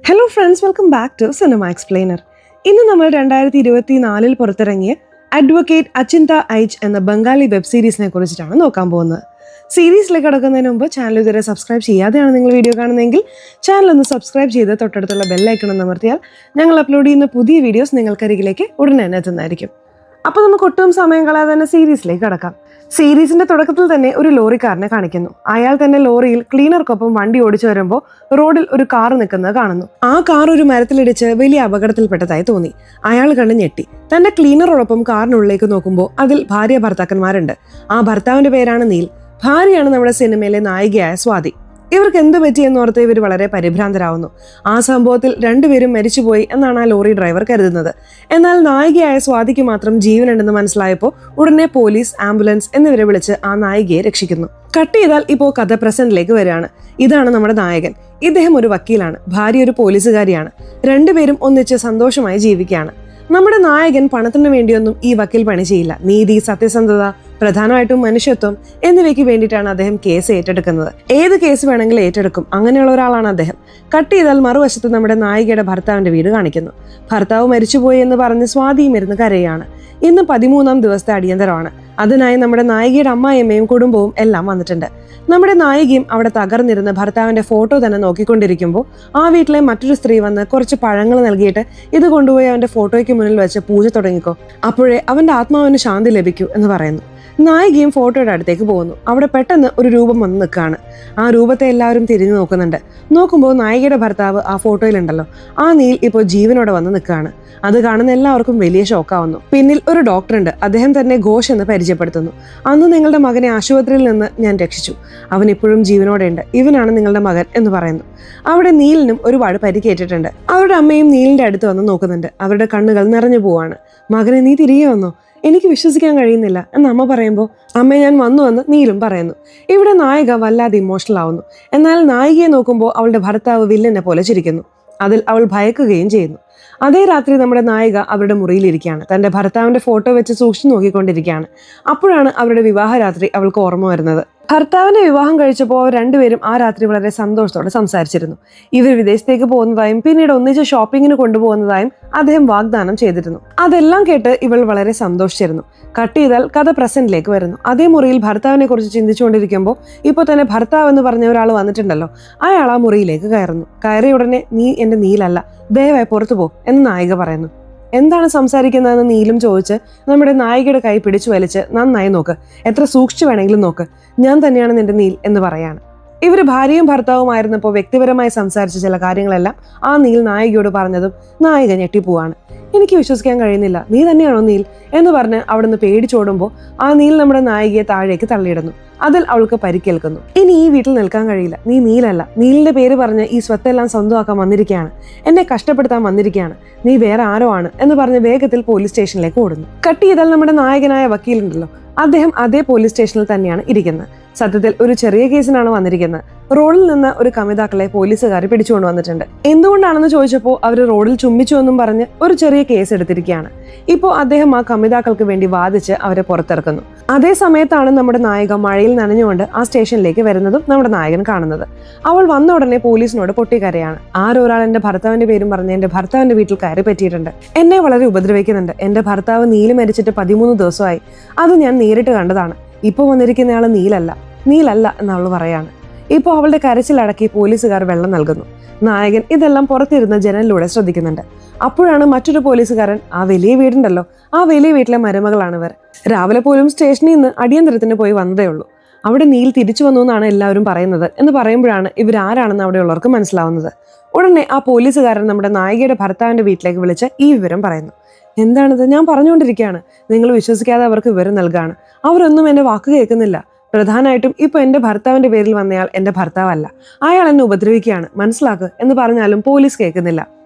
Hello friends, welcome back to cinema explainer. ഇന്ന് നമ്മൾ 2024 പുറത്തിറങ്ങിയ അഡ്വക്കേറ്റ് അചിന്ത ഐച്ച് എന്ന ബംഗാളി വെബ് സീരീസിനെ കുറിച്ചിട്ടാണ് നോക്കാൻ പോകുന്നത്. സീരീസിലേക്ക് കടക്കുന്നതിന് മുമ്പ് ചാനൽ ഇതുവരെ സബ്സ്ക്രൈബ് ചെയ്യാതെയാണ് നിങ്ങൾ വീഡിയോ കാണുന്നതെങ്കിൽ ചാനൽ ഒന്ന് സബ്സ്ക്രൈബ് ചെയ്ത് തൊട്ടടുത്തുള്ള ബെല്ലൈക്കൺ ഒന്ന് അമർത്തിയാൽ ഞങ്ങൾ അപ്ലോഡ് ചെയ്യുന്ന പുതിയ വീഡിയോസ് നിങ്ങൾക്കരികിലേക്ക് ഉടനെ തന്നെ എത്തുന്നതായിരിക്കും. അപ്പോൾ നമുക്ക് ഒട്ടും സമയം കളയാതെ തന്നെ സീരീസിലേക്ക് കടക്കാം. സീരീസിന്റെ തുടക്കത്തിൽ തന്നെ ഒരു ലോറിക്കാരനെ കാണിക്കുന്നു. അയാൾ തന്നെ ലോറിയിൽ ക്ലീനർക്കൊപ്പം വണ്ടി ഓടിച്ചു വരുമ്പോൾ റോഡിൽ ഒരു കാർ നിൽക്കുന്നത് കാണുന്നു. ആ കാർ ഒരു മരത്തിലിടിച്ച് വലിയ അപകടത്തിൽപ്പെട്ടതായി തോന്നി. അയാൾ കണ്ട് ഞെട്ടി. തന്റെ ക്ലീനറോടൊപ്പം കാറിനുള്ളിലേക്ക് നോക്കുമ്പോൾ അതിൽ ഭാര്യ ഭർത്താക്കന്മാരുണ്ട്. ആ ഭർത്താവിന്റെ പേരാണ് നീൽ. ഭാര്യയാണ് നമ്മുടെ സിനിമയിലെ നായികയായ സ്വാതി. ഇവർക്ക് എന്ത് പറ്റിയെന്നോർത്ത് ഇവർ വളരെ പരിഭ്രാന്തരാവുന്നു. ആ സംഭവത്തിൽ രണ്ടുപേരും മരിച്ചുപോയി എന്നാണ് ആ ലോറി ഡ്രൈവർ കരുതുന്നത്. എന്നാൽ നായികയായ സ്വാതിക്ക് മാത്രം ജീവനുണ്ടെന്ന് മനസ്സിലായപ്പോൾ ഉടനെ പോലീസ്, ആംബുലൻസ് എന്നിവരെ വിളിച്ച് ആ നായികയെ രക്ഷിക്കുന്നു. കട്ട് ചെയ്താൽ ഇപ്പോൾ കഥ പ്രസന്റിലേക്ക് വരികയാണ്. ഇതാണ് നമ്മുടെ നായകൻ. ഇദ്ദേഹം ഒരു വക്കീലാണ്, ഭാര്യ ഒരു പോലീസുകാരിയാണ്. രണ്ടുപേരും ഒന്നിച്ച് സന്തോഷമായി ജീവിക്കുകയാണ്. നമ്മുടെ നായകൻ പണത്തിന് വേണ്ടിയൊന്നും ഈ വക്കീൽ പണി ചെയ്യില്ല. നീതി, സത്യസന്ധത, പ്രധാനമായിട്ടും മനുഷ്യത്വം എന്നിവയ്ക്ക് വേണ്ടിയിട്ടാണ് അദ്ദേഹം കേസ് ഏറ്റെടുക്കുന്നത്. ഏത് കേസ് വേണമെങ്കിലും ഏറ്റെടുക്കും. അങ്ങനെയുള്ള ഒരാളാണ് അദ്ദേഹം. കട്ട് ചെയ്താൽ മറുവശത്ത് നമ്മുടെ നായികയുടെ ഭർത്താവിന്റെ വീട് കാണിക്കുന്നു. ഭർത്താവ് മരിച്ചുപോയി എന്ന് പറഞ്ഞ് സ്വാതിയും ഇരുന്ന് കരയാണ്. ഇന്ന് 13ാം ദിവസത്തെ അടിയന്തരമാണ്. അതിനായി നമ്മുടെ നായികയുടെ അമ്മായിയമ്മയും കുടുംബവും എല്ലാം വന്നിട്ടുണ്ട്. നമ്മുടെ നായികയും അവിടെ തകർന്നിരുന്ന് ഭർത്താവിന്റെ ഫോട്ടോ തന്നെ നോക്കിക്കൊണ്ടിരിക്കുമ്പോൾ ആ വീട്ടിലെ മറ്റൊരു സ്ത്രീ വന്ന് കുറച്ച് പഴങ്ങൾ നൽകിയിട്ട് ഇത് കൊണ്ടുപോയി അവന്റെ ഫോട്ടോയ്ക്ക് മുന്നിൽ വെച്ച് പൂജ തുടങ്ങിക്കോ, അപ്പോഴേ അവന്റെ ആത്മാവിന് ശാന്തി ലഭിക്കൂ എന്ന് പറയുന്നു. നായികയും ഫോട്ടോയുടെ അടുത്തേക്ക് പോകുന്നു. അവിടെ പെട്ടെന്ന് ഒരു രൂപം വന്ന് നിൽക്കുകയാണ്. ആ രൂപത്തെ എല്ലാവരും തിരിഞ്ഞു നോക്കുന്നുണ്ട്. നോക്കുമ്പോൾ നായികയുടെ ഭർത്താവ് ആ ഫോട്ടോയിലുണ്ടല്ലോ, ആ നീൽ ഇപ്പോൾ ജീവനോടെ വന്ന് നിൽക്കുകയാണ്. അത് കാണുന്ന എല്ലാവർക്കും വലിയ ഷോക്കാവുന്നു. പിന്നിൽ ഒരു ഡോക്ടറുണ്ട്. അദ്ദേഹം തന്നെ ഘോഷ് എന്ന് പരിചയപ്പെടുത്തുന്നു. അന്ന് നിങ്ങളുടെ മകനെ ആശുപത്രിയിൽ നിന്ന് ഞാൻ രക്ഷിച്ചു. അവൻ ഇപ്പോഴും ജീവനോടെ ഉണ്ട്. ഇവനാണ് നിങ്ങളുടെ മകൻ എന്ന് പറയുന്നു. അവിടെ നീലിനും ഒരുപാട് പരിക്കേറ്റിട്ടുണ്ട്. അവരുടെ അമ്മയും നീലിന്റെ അടുത്ത് വന്ന് നോക്കുന്നുണ്ട്. അവരുടെ കണ്ണുകൾ നിറഞ്ഞു പോവാണ്. മകനെ, നീ തിരികെ വന്നോ? എനിക്ക് വിശ്വസിക്കാൻ കഴിയുന്നില്ല എന്ന് അമ്മ പറയുമ്പോൾ അമ്മ ഞാൻ വന്നുവെന്ന് നീലും പറയുന്നു. ഇവിടെ നായിക വല്ലാതെ ഇമോഷണൽ ആവുന്നു. എന്നാൽ നായികയെ നോക്കുമ്പോൾ അവളുടെ ഭർത്താവ് വില്ലനെ പോലെ ചിരിക്കുന്നു. അതിൽ അവൾ ഭയക്കുകയും ചെയ്യുന്നു. അതേ രാത്രി നമ്മുടെ നായിക അവരുടെ മുറിയിലിരിക്കുകയാണ്. തന്റെ ഭർത്താവിന്റെ ഫോട്ടോ വെച്ച് സൂക്ഷിച്ചു നോക്കിക്കൊണ്ടിരിക്കുകയാണ്. അപ്പോഴാണ് അവരുടെ വിവാഹ രാത്രി അവൾക്ക് ഓർമ്മ വരുന്നത്. ഭർത്താവിന്റെ വിവാഹം കഴിച്ചപ്പോൾ അവർ രണ്ടുപേരും ആ രാത്രി വളരെ സന്തോഷത്തോടെ സംസാരിച്ചിരുന്നു. ഇവർ വിദേശത്തേക്ക് പോകുന്നതായും പിന്നീട് ഒന്നിച്ച് ഷോപ്പിങ്ങിന് കൊണ്ടുപോകുന്നതായും അദ്ദേഹം വാഗ്ദാനം ചെയ്തിരുന്നു. അതെല്ലാം കേട്ട് ഇവൾ വളരെ സന്തോഷിച്ചിരുന്നു. കട്ട് ചെയ്താൽ കഥ പ്രസന്റിലേക്ക് വരുന്നു. അതേ മുറിയിൽ ഭർത്താവിനെ കുറിച്ച് ചിന്തിച്ചുകൊണ്ടിരിക്കുമ്പോൾ ഇപ്പോൾ തന്നെ ഭർത്താവ് എന്ന് പറഞ്ഞ ഒരാൾ വന്നിട്ടുണ്ടല്ലോ, അയാൾ ആ മുറിയിലേക്ക് കയറുന്നു. കയറിയ ഉടനെ നീ എന്റെ നീലല്ല, ദയവായി പുറത്തു പോ എന്ന് നായിക പറയുന്നു. എന്താണ് സംസാരിക്കുന്നതെന്ന് നീലും ചോദിച്ച് നമ്മുടെ നായികയുടെ കൈ പിടിച്ചു വലിച്ച് നന്നായി നോക്ക്, എത്ര സൂക്ഷിച്ചു വേണമെങ്കിലും നോക്ക്, ഞാൻ തന്നെയാണ് നിന്റെ നീൽ എന്ന് പറയാണ്. ഇവർ ഭാര്യയും ഭർത്താവുമായിരുന്നപ്പോൾ വ്യക്തിപരമായി സംസാരിച്ച ചില കാര്യങ്ങളെല്ലാം ആ നീൽ നായികയോട് പറഞ്ഞതും നായിക ഞെട്ടിപ്പോവാണ്. എനിക്ക് വിശ്വസിക്കാൻ കഴിയുന്നില്ല, നീ തന്നെയാണോ നീൽ എന്ന് പറഞ്ഞ് അവിടുന്ന് പേടിച്ചോടുമ്പോൾ ആ നീൽ നമ്മുടെ നായികയെ താഴേക്ക് തള്ളിയിടുന്നു. അതിൽ അവൾക്ക് പരിക്കേൽക്കുന്നു. ഇനി ഈ വീട്ടിൽ നിൽക്കാൻ കഴിയില്ല, നീ നീലല്ല, നീലിന്റെ പേര് പറഞ്ഞ് ഈ സ്വത്തെല്ലാം സ്വന്തമാക്കാൻ വന്നിരിക്കുകയാണ്, എന്നെ കഷ്ടപ്പെടുത്താൻ വന്നിരിക്കുകയാണ്, നീ വേറെ ആരോ ആണ് എന്ന് പറഞ്ഞ് വേഗത്തിൽ പോലീസ് സ്റ്റേഷനിലേക്ക് ഓടുന്നു. കട്ട് ചെയ്താൽ നമ്മുടെ നായകനായ വക്കീലുണ്ടല്ലോ, അദ്ദേഹം അതേ പോലീസ് സ്റ്റേഷനിൽ തന്നെയാണ് ഇരിക്കുന്നത്. സത്യത്തിൽ ഒരു ചെറിയ കേസിനാണ് വന്നിരിക്കുന്നത്. റോഡിൽ നിന്ന് ഒരു കമിതാക്കളെ പോലീസുകാർ പിടിച്ചുകൊണ്ട് വന്നിട്ടുണ്ട്. എന്തുകൊണ്ടാണെന്ന് ചോദിച്ചപ്പോൾ അവർ റോഡിൽ ചുംബിച്ചു എന്നും പറഞ്ഞ് ഒരു ചെറിയ കേസ് എടുത്തിരിക്കുകയാണ്. ഇപ്പോൾ അദ്ദേഹം ആ കമിതാക്കൾക്ക് വേണ്ടി വാദിച്ച് അവരെ പുറത്തിറക്കുന്നു. അതേ സമയത്താണ് നമ്മുടെ നായിക മഴയിൽ നനഞ്ഞുകൊണ്ട് ആ സ്റ്റേഷനിലേക്ക് വരുന്നതും നമ്മുടെ നായകൻ കാണുന്നത്. അവൾ വന്ന ഉടനെ പോലീസിനോട് പൊട്ടിക്കരയാണ്. ആരൊരാൾ എന്റെ ഭർത്താവിന്റെ പേരും പറഞ്ഞ് എന്റെ ഭർത്താവിന്റെ വീട്ടിൽ കയറി പറ്റിയിട്ടുണ്ട്, എന്നെ വളരെ ഉപദ്രവിക്കുന്നുണ്ട്, എന്റെ ഭർത്താവ് നീല് മരിച്ചിട്ട് 13 ദിവസമായി, അത് ഞാൻ നേരിട്ട് കണ്ടതാണ്, ഇപ്പോൾ വന്നിരിക്കുന്നയാള് നീലല്ല എന്ന് അവൾ പറയാണ്. ഇപ്പോൾ അവളുടെ കരച്ചിലടക്കി പോലീസുകാർ വെള്ളം നൽകുന്നു. നായകൻ ഇതെല്ലാം പുറത്തിരുന്ന ജനലിലൂടെ ശ്രദ്ധിക്കുന്നുണ്ട്. അപ്പോഴാണ് മറ്റൊരു പോലീസുകാരൻ, ആ വലിയ വീടുണ്ടല്ലോ, ആ വലിയ വീട്ടിലെ മരുമകളാണ് ഇവർ, രാവിലെ പോലും സ്റ്റേഷനിൽ നിന്ന് അടിയന്തരത്തിന് പോയി വന്നതേ ഉള്ളൂ, അവിടെ നീൽ തിരിച്ചു വന്നു എന്നാണ് എല്ലാവരും പറയുന്നത് എന്ന് പറയുമ്പോഴാണ് ഇവരാരാണെന്ന് അവിടെയുള്ളവർക്ക് മനസ്സിലാവുന്നത്. ഉടനെ ആ പോലീസുകാരൻ നമ്മുടെ നായികയുടെ ഭർത്താവിന്റെ വീട്ടിലേക്ക് വിളിച്ച് ഈ വിവരം പറയുന്നു. എന്താണിത്? ഞാൻ പറഞ്ഞുകൊണ്ടിരിക്കുകയാണ്, നിങ്ങൾ വിശ്വസിക്കാതെ അവർക്ക് വിവരം നൽകുകയാണ്. അവരൊന്നും എന്റെ വാക്ക് കേൾക്കുന്നില്ല. പ്രധാനമായിട്ടും ഇപ്പൊ എന്റെ ഭർത്താവിന്റെ പേരിൽ വന്നയാൾ എന്റെ ഭർത്താവല്ല, അയാൾ എന്നെ ഉപദ്രവിക്കുകയാണ്, മനസ്സിലാക്കുക എന്ന് പറഞ്ഞാലും പോലീസ് കേൾക്കുന്നില്ല.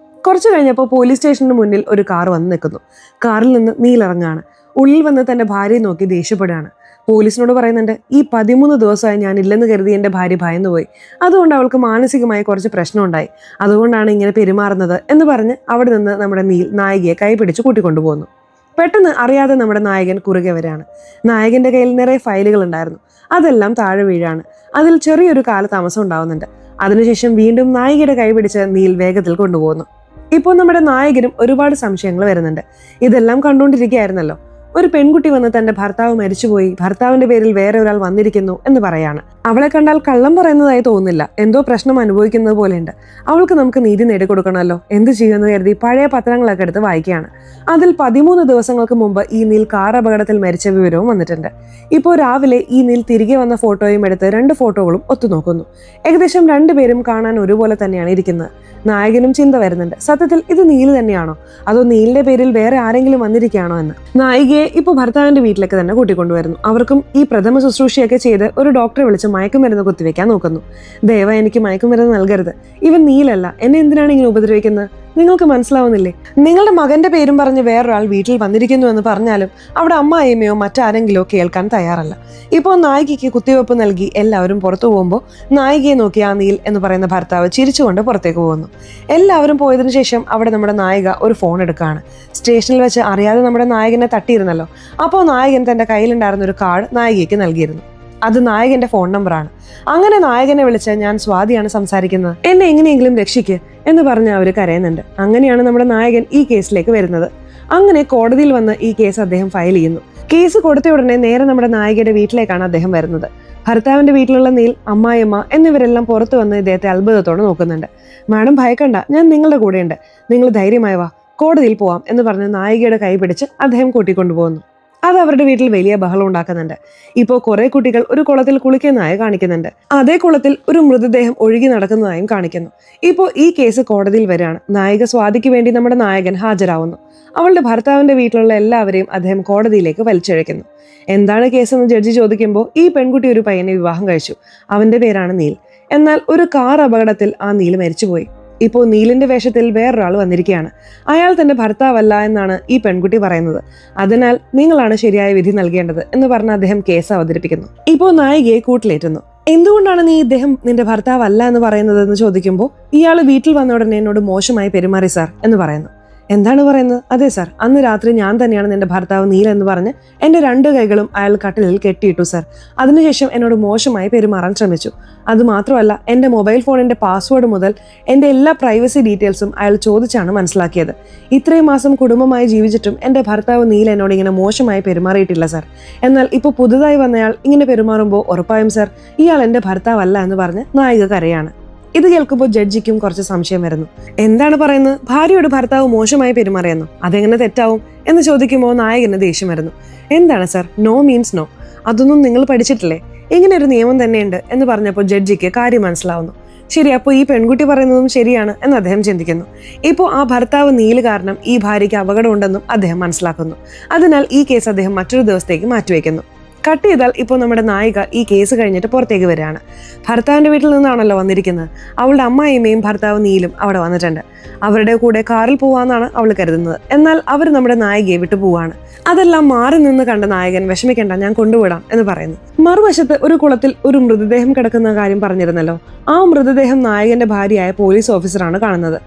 കുറച്ചു കഴിഞ്ഞപ്പോൾ പോലീസ് സ്റ്റേഷന് മുന്നിൽ ഒരു കാർ വന്ന് നിൽക്കുന്നു. കാറിൽ നിന്ന് നീലിറങ്ങാണ്. ഉള്ളിൽ വന്ന് തന്റെ ഭാര്യയെ നോക്കി ദേഷ്യപ്പെടുകയാണ്. പോലീസിനോട് പറയുന്നുണ്ട്, ഈ 13 ദിവസമായി ഞാൻ ഇല്ലെന്ന് കരുതി എന്റെ ഭാര്യ ഭയന്നുപോയി, അതുകൊണ്ട് അവൾക്ക് മാനസികമായി കുറച്ച് പ്രശ്നമുണ്ടായി, അതുകൊണ്ടാണ് ഇങ്ങനെ പെരുമാറുന്നത് എന്ന് പറഞ്ഞ് അവിടെ നിന്ന് നമ്മുടെ നീൽ നായികയെ കൈ പിടിച്ച് കൂട്ടിക്കൊണ്ടുപോകുന്നു. പെട്ടെന്ന് അറിയാതെ നമ്മുടെ നായകൻ കുറുകെ വരികയാണ്. നായകന്റെ കയ്യിൽ നിറയെ ഫയലുകൾ ഉണ്ടായിരുന്നു. അതെല്ലാം താഴെ വീഴാണ്. അതിൽ ചെറിയൊരു കാലതാമസം ഉണ്ടാവുന്നുണ്ട്. അതിനുശേഷം വീണ്ടും നായികയുടെ കൈപിടിച്ച് നീൽ വേഗത്തിൽ കൊണ്ടുപോകുന്നു. ഇപ്പോൾ നമ്മുടെ നായകനും ഒരുപാട് സംശയങ്ങൾ വരുന്നുണ്ട്. ഇതെല്ലാം കണ്ടുകൊണ്ടിരിക്കുകയായിരുന്നല്ലോ, ഒരു പെൺകുട്ടി വന്ന് തന്റെ ഭർത്താവ് മരിച്ചുപോയി, ഭർത്താവിന്റെ പേരിൽ വേറെ ഒരാൾ വന്നിരിക്കുന്നു എന്ന് പറയാണ്. അവളെ കണ്ടാൽ കള്ളം പറയുന്നതായി തോന്നുന്നില്ല, എന്തോ പ്രശ്നം അനുഭവിക്കുന്നത് പോലെയുണ്ട്. അവൾക്ക് നമുക്ക് നീതി നേടിക്കൊടുക്കണമല്ലോ, എന്ത് ചെയ്യുമെന്ന് കരുതി പഴയ പത്രങ്ങളൊക്കെ എടുത്ത് വായിക്കുകയാണ്. അതിൽ 13 ദിവസങ്ങൾക്ക് മുമ്പ് ഈ നീൽ കാർ അപകടത്തിൽ മരിച്ച വിവരവും വന്നിട്ടുണ്ട്. ഇപ്പോൾ രാവിലെ ഈ നീൽ തിരികെ വന്ന ഫോട്ടോയും എടുത്ത് 2 ഫോട്ടോകളും ഒത്തുനോക്കുന്നു. ഏകദേശം 2 പേരും കാണാൻ ഒരുപോലെ തന്നെയാണ് ഇരിക്കുന്നത്. നായകനും ചിന്ത വരുന്നുണ്ട്, സത്യത്തിൽ ഇത് നീൽ തന്നെയാണോ, അതോ നീലിന്റെ പേരിൽ വേറെ ആരെങ്കിലും വന്നിരിക്കുകയാണോ എന്ന്. നായികയെ ഇപ്പോൾ ഭർത്താവിന്റെ വീട്ടിലേക്ക് തന്നെ കൂട്ടിക്കൊണ്ടുവരുന്നു. അവർക്കും ഈ പ്രഥമ ശുശ്രൂഷയൊക്കെ ചെയ്ത് ഒരു ഡോക്ടറെ വിളിച്ച് മയക്കുമരുന്ന് കുത്തിവെക്കാൻ നോക്കുന്നു. ദയവായി എനിക്ക് മയക്കുമരുന്ന് നൽകരുത്, ഇവൻ നീലല്ല, എന്നെ എന്തിനാണ് ഇങ്ങനെ ഉപദ്രവിക്കുന്നത്, നിങ്ങൾക്ക് മനസ്സിലാവുന്നില്ലേ? നിങ്ങളുടെ മകന്റെ പേരും പറഞ്ഞ് വേറൊരാൾ വീട്ടിൽ വന്നിരിക്കുന്നു എന്ന് പറഞ്ഞാലും അവിടെ അമ്മായിയമ്മയോ മറ്റാരെങ്കിലോ കേൾക്കാൻ തയ്യാറല്ല. ഇപ്പോൾ നായികയ്ക്ക് കുത്തിവെപ്പ് നൽകി എല്ലാവരും പുറത്തു പോകുമ്പോൾ നായികയെ നോക്കി ആ നീൽ എന്ന് പറയുന്ന ഭർത്താവ് ചിരിച്ചുകൊണ്ട് പുറത്തേക്ക് പോകുന്നു. എല്ലാവരും പോയതിനു ശേഷം അവിടെ നമ്മുടെ നായിക ഒരു ഫോൺ എടുക്കുകയാണ്. സ്റ്റേഷനിൽ വെച്ച് അറിയാതെ നമ്മുടെ നായകനെ തട്ടിയിരുന്നല്ലോ. അപ്പോൾ നായകൻ തന്റെ കയ്യിലുണ്ടായിരുന്ന ഒരു കാർഡ് നായികയ്ക്ക് നൽകിയിരുന്നു. അത് നായകന്റെ ഫോൺ നമ്പറാണ്. അങ്ങനെ നായകനെ വിളിച്ച്, ഞാൻ സ്വാതിയാണ് സംസാരിക്കുന്നത്, എന്നെ എങ്ങനെയെങ്കിലും രക്ഷിക്ക് എന്ന് പറഞ്ഞ് അവർ കരയുന്നുണ്ട്. അങ്ങനെയാണ് നമ്മുടെ നായകൻ ഈ കേസിലേക്ക് വരുന്നത്. അങ്ങനെ കോടതിയിൽ വന്ന് ഈ കേസ് അദ്ദേഹം ഫയൽ ചെയ്യുന്നു. കേസ് കൊടുത്ത ഉടനെ നേരെ നമ്മുടെ നായികയുടെ വീട്ടിലേക്കാണ് അദ്ദേഹം വരുന്നത്. ഭർത്താവിന്റെ വീട്ടിലുള്ള നീൽ, അമ്മായിയമ്മ എന്നിവരെല്ലാം പുറത്തു വന്ന് ഇദ്ദേഹത്തെ അത്ഭുതത്തോടെ നോക്കുന്നുണ്ട്. മാഡം ഭയക്കണ്ട, ഞാൻ നിങ്ങളുടെ കൂടെയുണ്ട്, നിങ്ങൾ ധൈര്യമായി വാ, കോടതിയിൽ പോവാം എന്ന് പറഞ്ഞ് നായികയുടെ കൈ പിടിച്ച് അദ്ദേഹം കൂട്ടിക്കൊണ്ടുപോകുന്നു. അത് അവരുടെ വീട്ടിൽ വലിയ ബഹളം ഉണ്ടാക്കുന്നുണ്ട്. ഇപ്പോൾ കുറെ കുട്ടികൾ ഒരു കുളത്തിൽ കുളിക്കുന്നതായി കാണിക്കുന്നുണ്ട്. അതേ കുളത്തിൽ ഒരു മൃതദേഹം ഒഴുകി നടക്കുന്നതായും കാണിക്കുന്നു. ഇപ്പോൾ ഈ കേസ് കോടതിയിൽ വരികയാണ്. നായിക സ്വാതിക്ക് വേണ്ടി നമ്മുടെ നായകൻ ഹാജരാവുന്നു. അവളുടെ ഭർത്താവിന്റെ വീട്ടിലുള്ള എല്ലാവരെയും അദ്ദേഹം കോടതിയിലേക്ക് വലിച്ചിഴയ്ക്കുന്നു. എന്താണ് കേസെന്ന് ജഡ്ജി ചോദിക്കുമ്പോൾ ഈ പെൺകുട്ടി ഒരു പയ്യനെ വിവാഹം കഴിച്ചു, അവന്റെ പേരാണ് നീൽ. എന്നാൽ ഒരു കാർ അപകടത്തിൽ ആ നീൽ മരിച്ചുപോയി. ഇപ്പോൾ നീലിന്റെ വേഷത്തിൽ വേറൊരാൾ വന്നിരിക്കുകയാണ്. അയാൾ തന്റെ ഭർത്താവല്ല എന്നാണ് ഈ പെൺകുട്ടി പറയുന്നത്. അതിനാൽ നിങ്ങളാണ് ശരിയായ വിധി നൽകേണ്ടത് എന്ന് പറഞ്ഞ് അദ്ദേഹം കേസ് അവതരിപ്പിക്കുന്നു. ഇപ്പോൾ നായികയെ കൂട്ടിലേറ്റുന്നു. എന്തുകൊണ്ടാണ് നീ ഇദ്ദേഹം നിന്റെ ഭർത്താവല്ല എന്ന് പറയുന്നത് എന്ന് ചോദിക്കുമ്പോൾ ഇയാൾ വീട്ടിൽ വന്ന ഉടനെ എന്നോട് മോശമായി പെരുമാറി സാർ എന്ന് പറയുന്നു. എന്താണ് പറയുന്നത്? അതെ സാർ, അന്ന് രാത്രി ഞാൻ തന്നെയാണ് നിന്റെ ഭർത്താവ് നീൽ എന്ന് പറഞ്ഞ് എന്റെ 2 കൈകളും അയാൾ കട്ടിലിൽ കെട്ടിയിട്ടു സാർ. അതിനുശേഷം എന്നോട് മോശമായി പെരുമാറാൻ ശ്രമിച്ചു. അതുമാത്രമല്ല, എന്റെ മൊബൈൽ ഫോണിന്റെ പാസ്വേഡ് മുതൽ എന്റെ എല്ലാ പ്രൈവസി ഡീറ്റെയിൽസും അയാൾ ചോദിച്ചാണ് മനസ്സിലാക്കിയത്. ഇത്രയും മാസം കുടുംബമായി ജീവിച്ചിട്ടും എന്റെ ഭർത്താവ് നീൽ എന്നോട് ഇങ്ങനെ മോശമായി പെരുമാറിയിട്ടില്ല സാർ. എന്നാൽ ഇപ്പോൾ പുതുതായി വന്നയാൾ ഇങ്ങനെ പെരുമാറുമ്പോൾ ഉറപ്പായും സാർ ഇയാൾ എന്റെ ഭർത്താവല്ല എന്ന് പറഞ്ഞ് നായിക കരയാണ്. ഇത് കേൾക്കുമ്പോൾ ജഡ്ജിക്കും കുറച്ച് സംശയം വരുന്നു. എന്താണ് പറയുന്നത്? ഭാര്യയോട് ഭർത്താവ് മോശമായി പെരുമാറിയെന്നോ? അതെങ്ങനെ തെറ്റാവും എന്ന് ചോദിക്കുമ്പോൾ നായകന് ദേഷ്യം വരുന്നു. എന്താണ് സാർ, നോ മീൻസ് നോ, അതൊന്നും നിങ്ങൾ പഠിച്ചിട്ടില്ലേ? ഇങ്ങനെ ഒരു നിയമം തന്നെയുണ്ട് എന്ന് പറഞ്ഞപ്പോൾ ജഡ്ജിക്ക് കാര്യം മനസ്സിലാവുന്നു. ശരി, അപ്പോൾ ഈ പെൺകുട്ടി പറയുന്നതും ശരിയാണ് എന്ന് അദ്ദേഹം ചിന്തിക്കുന്നു. ഇപ്പോൾ ആ ഭർത്താവ് നീല് കാരണം ഈ ഭാര്യയ്ക്ക് അപകടമുണ്ടെന്നും അദ്ദേഹം മനസ്സിലാക്കുന്നു. അതിനാൽ ഈ കേസ് അദ്ദേഹം മറ്റൊരു ദിവസത്തേക്ക് മാറ്റിവെക്കുന്നു. കട്ട് ചെയ്താൽ ഇപ്പോൾ നമ്മുടെ നായിക ഈ കേസ് കഴിഞ്ഞിട്ട് പുറത്തേക്ക് വരികയാണ്. ഭർത്താവിന്റെ വീട്ടിൽ നിന്നാണല്ലോ വന്നിരിക്കുന്നത്. അവളുടെ അമ്മായിയമ്മയും ഭർത്താവ് നീലും അവിടെ വന്നിട്ടുണ്ട്. അവരുടെ കൂടെ കാറിൽ പോവാന്നാണ് അവൾ കരുതുന്നത്. എന്നാൽ അവർ നമ്മുടെ നായികയെ വിട്ടു പോവാണ്. അതെല്ലാം മാറി നിന്ന് കണ്ട നായകൻ, വിഷമിക്കേണ്ട, ഞാൻ കൊണ്ടുവിടാം എന്ന് പറയുന്നു. മറുവശത്ത് ഒരു കുളത്തിൽ ഒരു മൃതദേഹം കിടക്കുന്ന കാര്യം പറഞ്ഞിരുന്നല്ലോ. ആ മൃതദേഹം നായകന്റെ ഭാര്യയായ പോലീസ് ഓഫീസറാണ് കാണുന്നത്.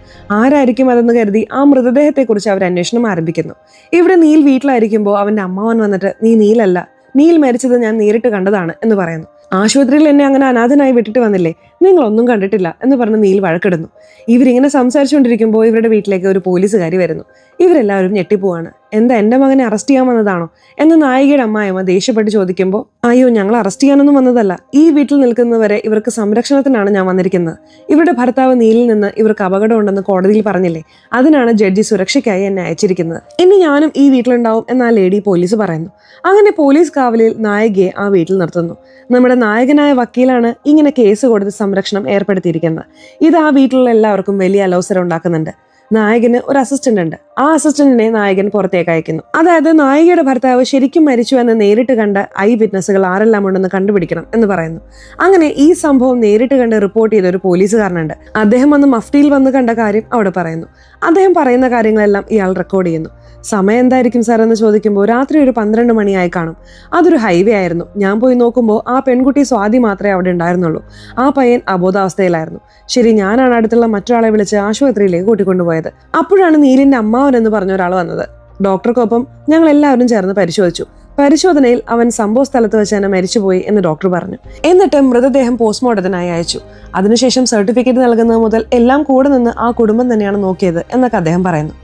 ആരായിരിക്കും അതെന്ന് കരുതി ആ മൃതദേഹത്തെക്കുറിച്ച് അവർ അന്വേഷണം ആരംഭിക്കുന്നു. ഇവിടെ നീൽ വീട്ടിലായിരിക്കുമ്പോൾ അവന്റെ അമ്മാവൻ വന്നിട്ട്, നീ നീലല്ല, നീൽ മരിച്ചത് ഞാൻ നേരിട്ട് കണ്ടതാണ് എന്ന് പറയുന്നു. ആശുപത്രിയിൽ എന്നെ അങ്ങനെ അനാഥനായി വിട്ടിട്ട് വന്നില്ലേ, നിങ്ങളൊന്നും കണ്ടിട്ടില്ല എന്ന് പറഞ്ഞ് നീൽ വഴക്കിടുന്നു. ഇവരിങ്ങനെ സംസാരിച്ചുകൊണ്ടിരിക്കുമ്പോൾ ഇവരുടെ വീട്ടിലേക്ക് ഒരു പോലീസുകാരി വരുന്നു. ഇവരെല്ലാവരും ഞെട്ടിപ്പോവാണ്. എന്താ, എന്റെ മകനെ അറസ്റ്റ് ചെയ്യാൻ വന്നതാണോ എന്ന് നായികയുടെ അമ്മായിയമ്മ ദേഷ്യപ്പെട്ട് ചോദിക്കുമ്പോൾ, അയ്യോ, ഞങ്ങൾ അറസ്റ്റ് ചെയ്യാനൊന്നും വന്നതല്ല, ഈ വീട്ടിൽ നിൽക്കുന്നവരെ ഇവർക്ക് സംരക്ഷണത്തിനാണ് ഞാൻ വന്നിരിക്കുന്നത്. ഇവരുടെ ഭർത്താവ് നീലിൽ നിന്ന് ഇവർക്ക് അപകടമുണ്ടെന്ന് കോടതിയിൽ പറഞ്ഞില്ലേ, അതിനാണ് ജഡ്ജി സുരക്ഷയ്ക്കായി എന്നെ അയച്ചിരിക്കുന്നത്. ഇനി ഞാനും ഈ വീട്ടിലുണ്ടാവും എന്ന് ആ ലേഡി പോലീസ് പറയുന്നു. അങ്ങനെ പോലീസ് കാവലിൽ നായികയെ ആ വീട്ടിൽ നിർത്തുന്നു. നമ്മുടെ നായകനായ വക്കീലാണ് ഇങ്ങനെ കേസ് കൊടുത്ത് സംരക്ഷണം ഏർപ്പെടുത്തിയിരിക്കുന്നത്. ഇത് ആ വീട്ടിലുള്ള എല്ലാവർക്കും വലിയ അലോസരം ഉണ്ടാക്കുന്നുണ്ട്. നായകന് ഒരു അസിസ്റ്റന്റ് ഉണ്ട്. ആ അസിസ്റ്റന്റിനെ നായകൻ പുറത്തേക്ക് അയക്കുന്നു. അതായത് നായികയുടെ ഭർത്താവ് ശരിക്കും മരിച്ചു എന്ന് നേരിട്ട് കണ്ട ഐ വിറ്റ്നസ്സുകൾ ആരെല്ലാം ഉണ്ടെന്ന് കണ്ടുപിടിക്കണം എന്ന് പറയുന്നു. അങ്ങനെ ഈ സംഭവം നേരിട്ട് കണ്ട് റിപ്പോർട്ട് ചെയ്ത ഒരു പോലീസുകാരനുണ്ട്. അദ്ദേഹം അന്ന് മഫ്റ്റിയിൽ വന്ന് കണ്ട കാര്യം അവിടെ പറയുന്നു. അദ്ദേഹം പറയുന്ന കാര്യങ്ങളെല്ലാം ഇയാൾ റെക്കോർഡ് ചെയ്യുന്നു. സമയം എന്തായിരിക്കും സാർ എന്ന് ചോദിക്കുമ്പോൾ രാത്രി ഒരു 12 മണിയായി കാണും. അതൊരു ഹൈവേ ആയിരുന്നു. ഞാൻ പോയി നോക്കുമ്പോൾ ആ പെൺകുട്ടി സ്വാതി മാത്രമേ അവിടെ ഉണ്ടായിരുന്നുള്ളൂ. ആ പയ്യൻ അബോധാവസ്ഥയിലായിരുന്നു. ശരി, ഞാനാണ് അടുത്തുള്ള മറ്റൊരാളെ വിളിച്ച് ആശുപത്രിയിലേക്ക് കൂട്ടിക്കൊണ്ടുപോയത്. അപ്പോഴാണ് നീലിന്റെ അമ്മാവൻ എന്ന് പറഞ്ഞ ഒരാൾ വന്നത്. ഡോക്ടർക്കൊപ്പം ഞങ്ങൾ എല്ലാവരും ചേർന്ന് പരിശോധിച്ചു. പരിശോധനയിൽ അവൻ സംഭവ സ്ഥലത്ത് വെച്ച് തന്നെ മരിച്ചുപോയി എന്ന് ഡോക്ടർ പറഞ്ഞു. എന്നിട്ട് മൃതദേഹം പോസ്റ്റ്മോർട്ടത്തിനായി അയച്ചു. അതിനുശേഷം സർട്ടിഫിക്കറ്റ് നൽകുന്നത് മുതൽ എല്ലാം കൂടെ നിന്ന് ആ കുടുംബം തന്നെയാണ് നോക്കിയത് എന്നൊക്കെ അദ്ദേഹം പറയുന്നു.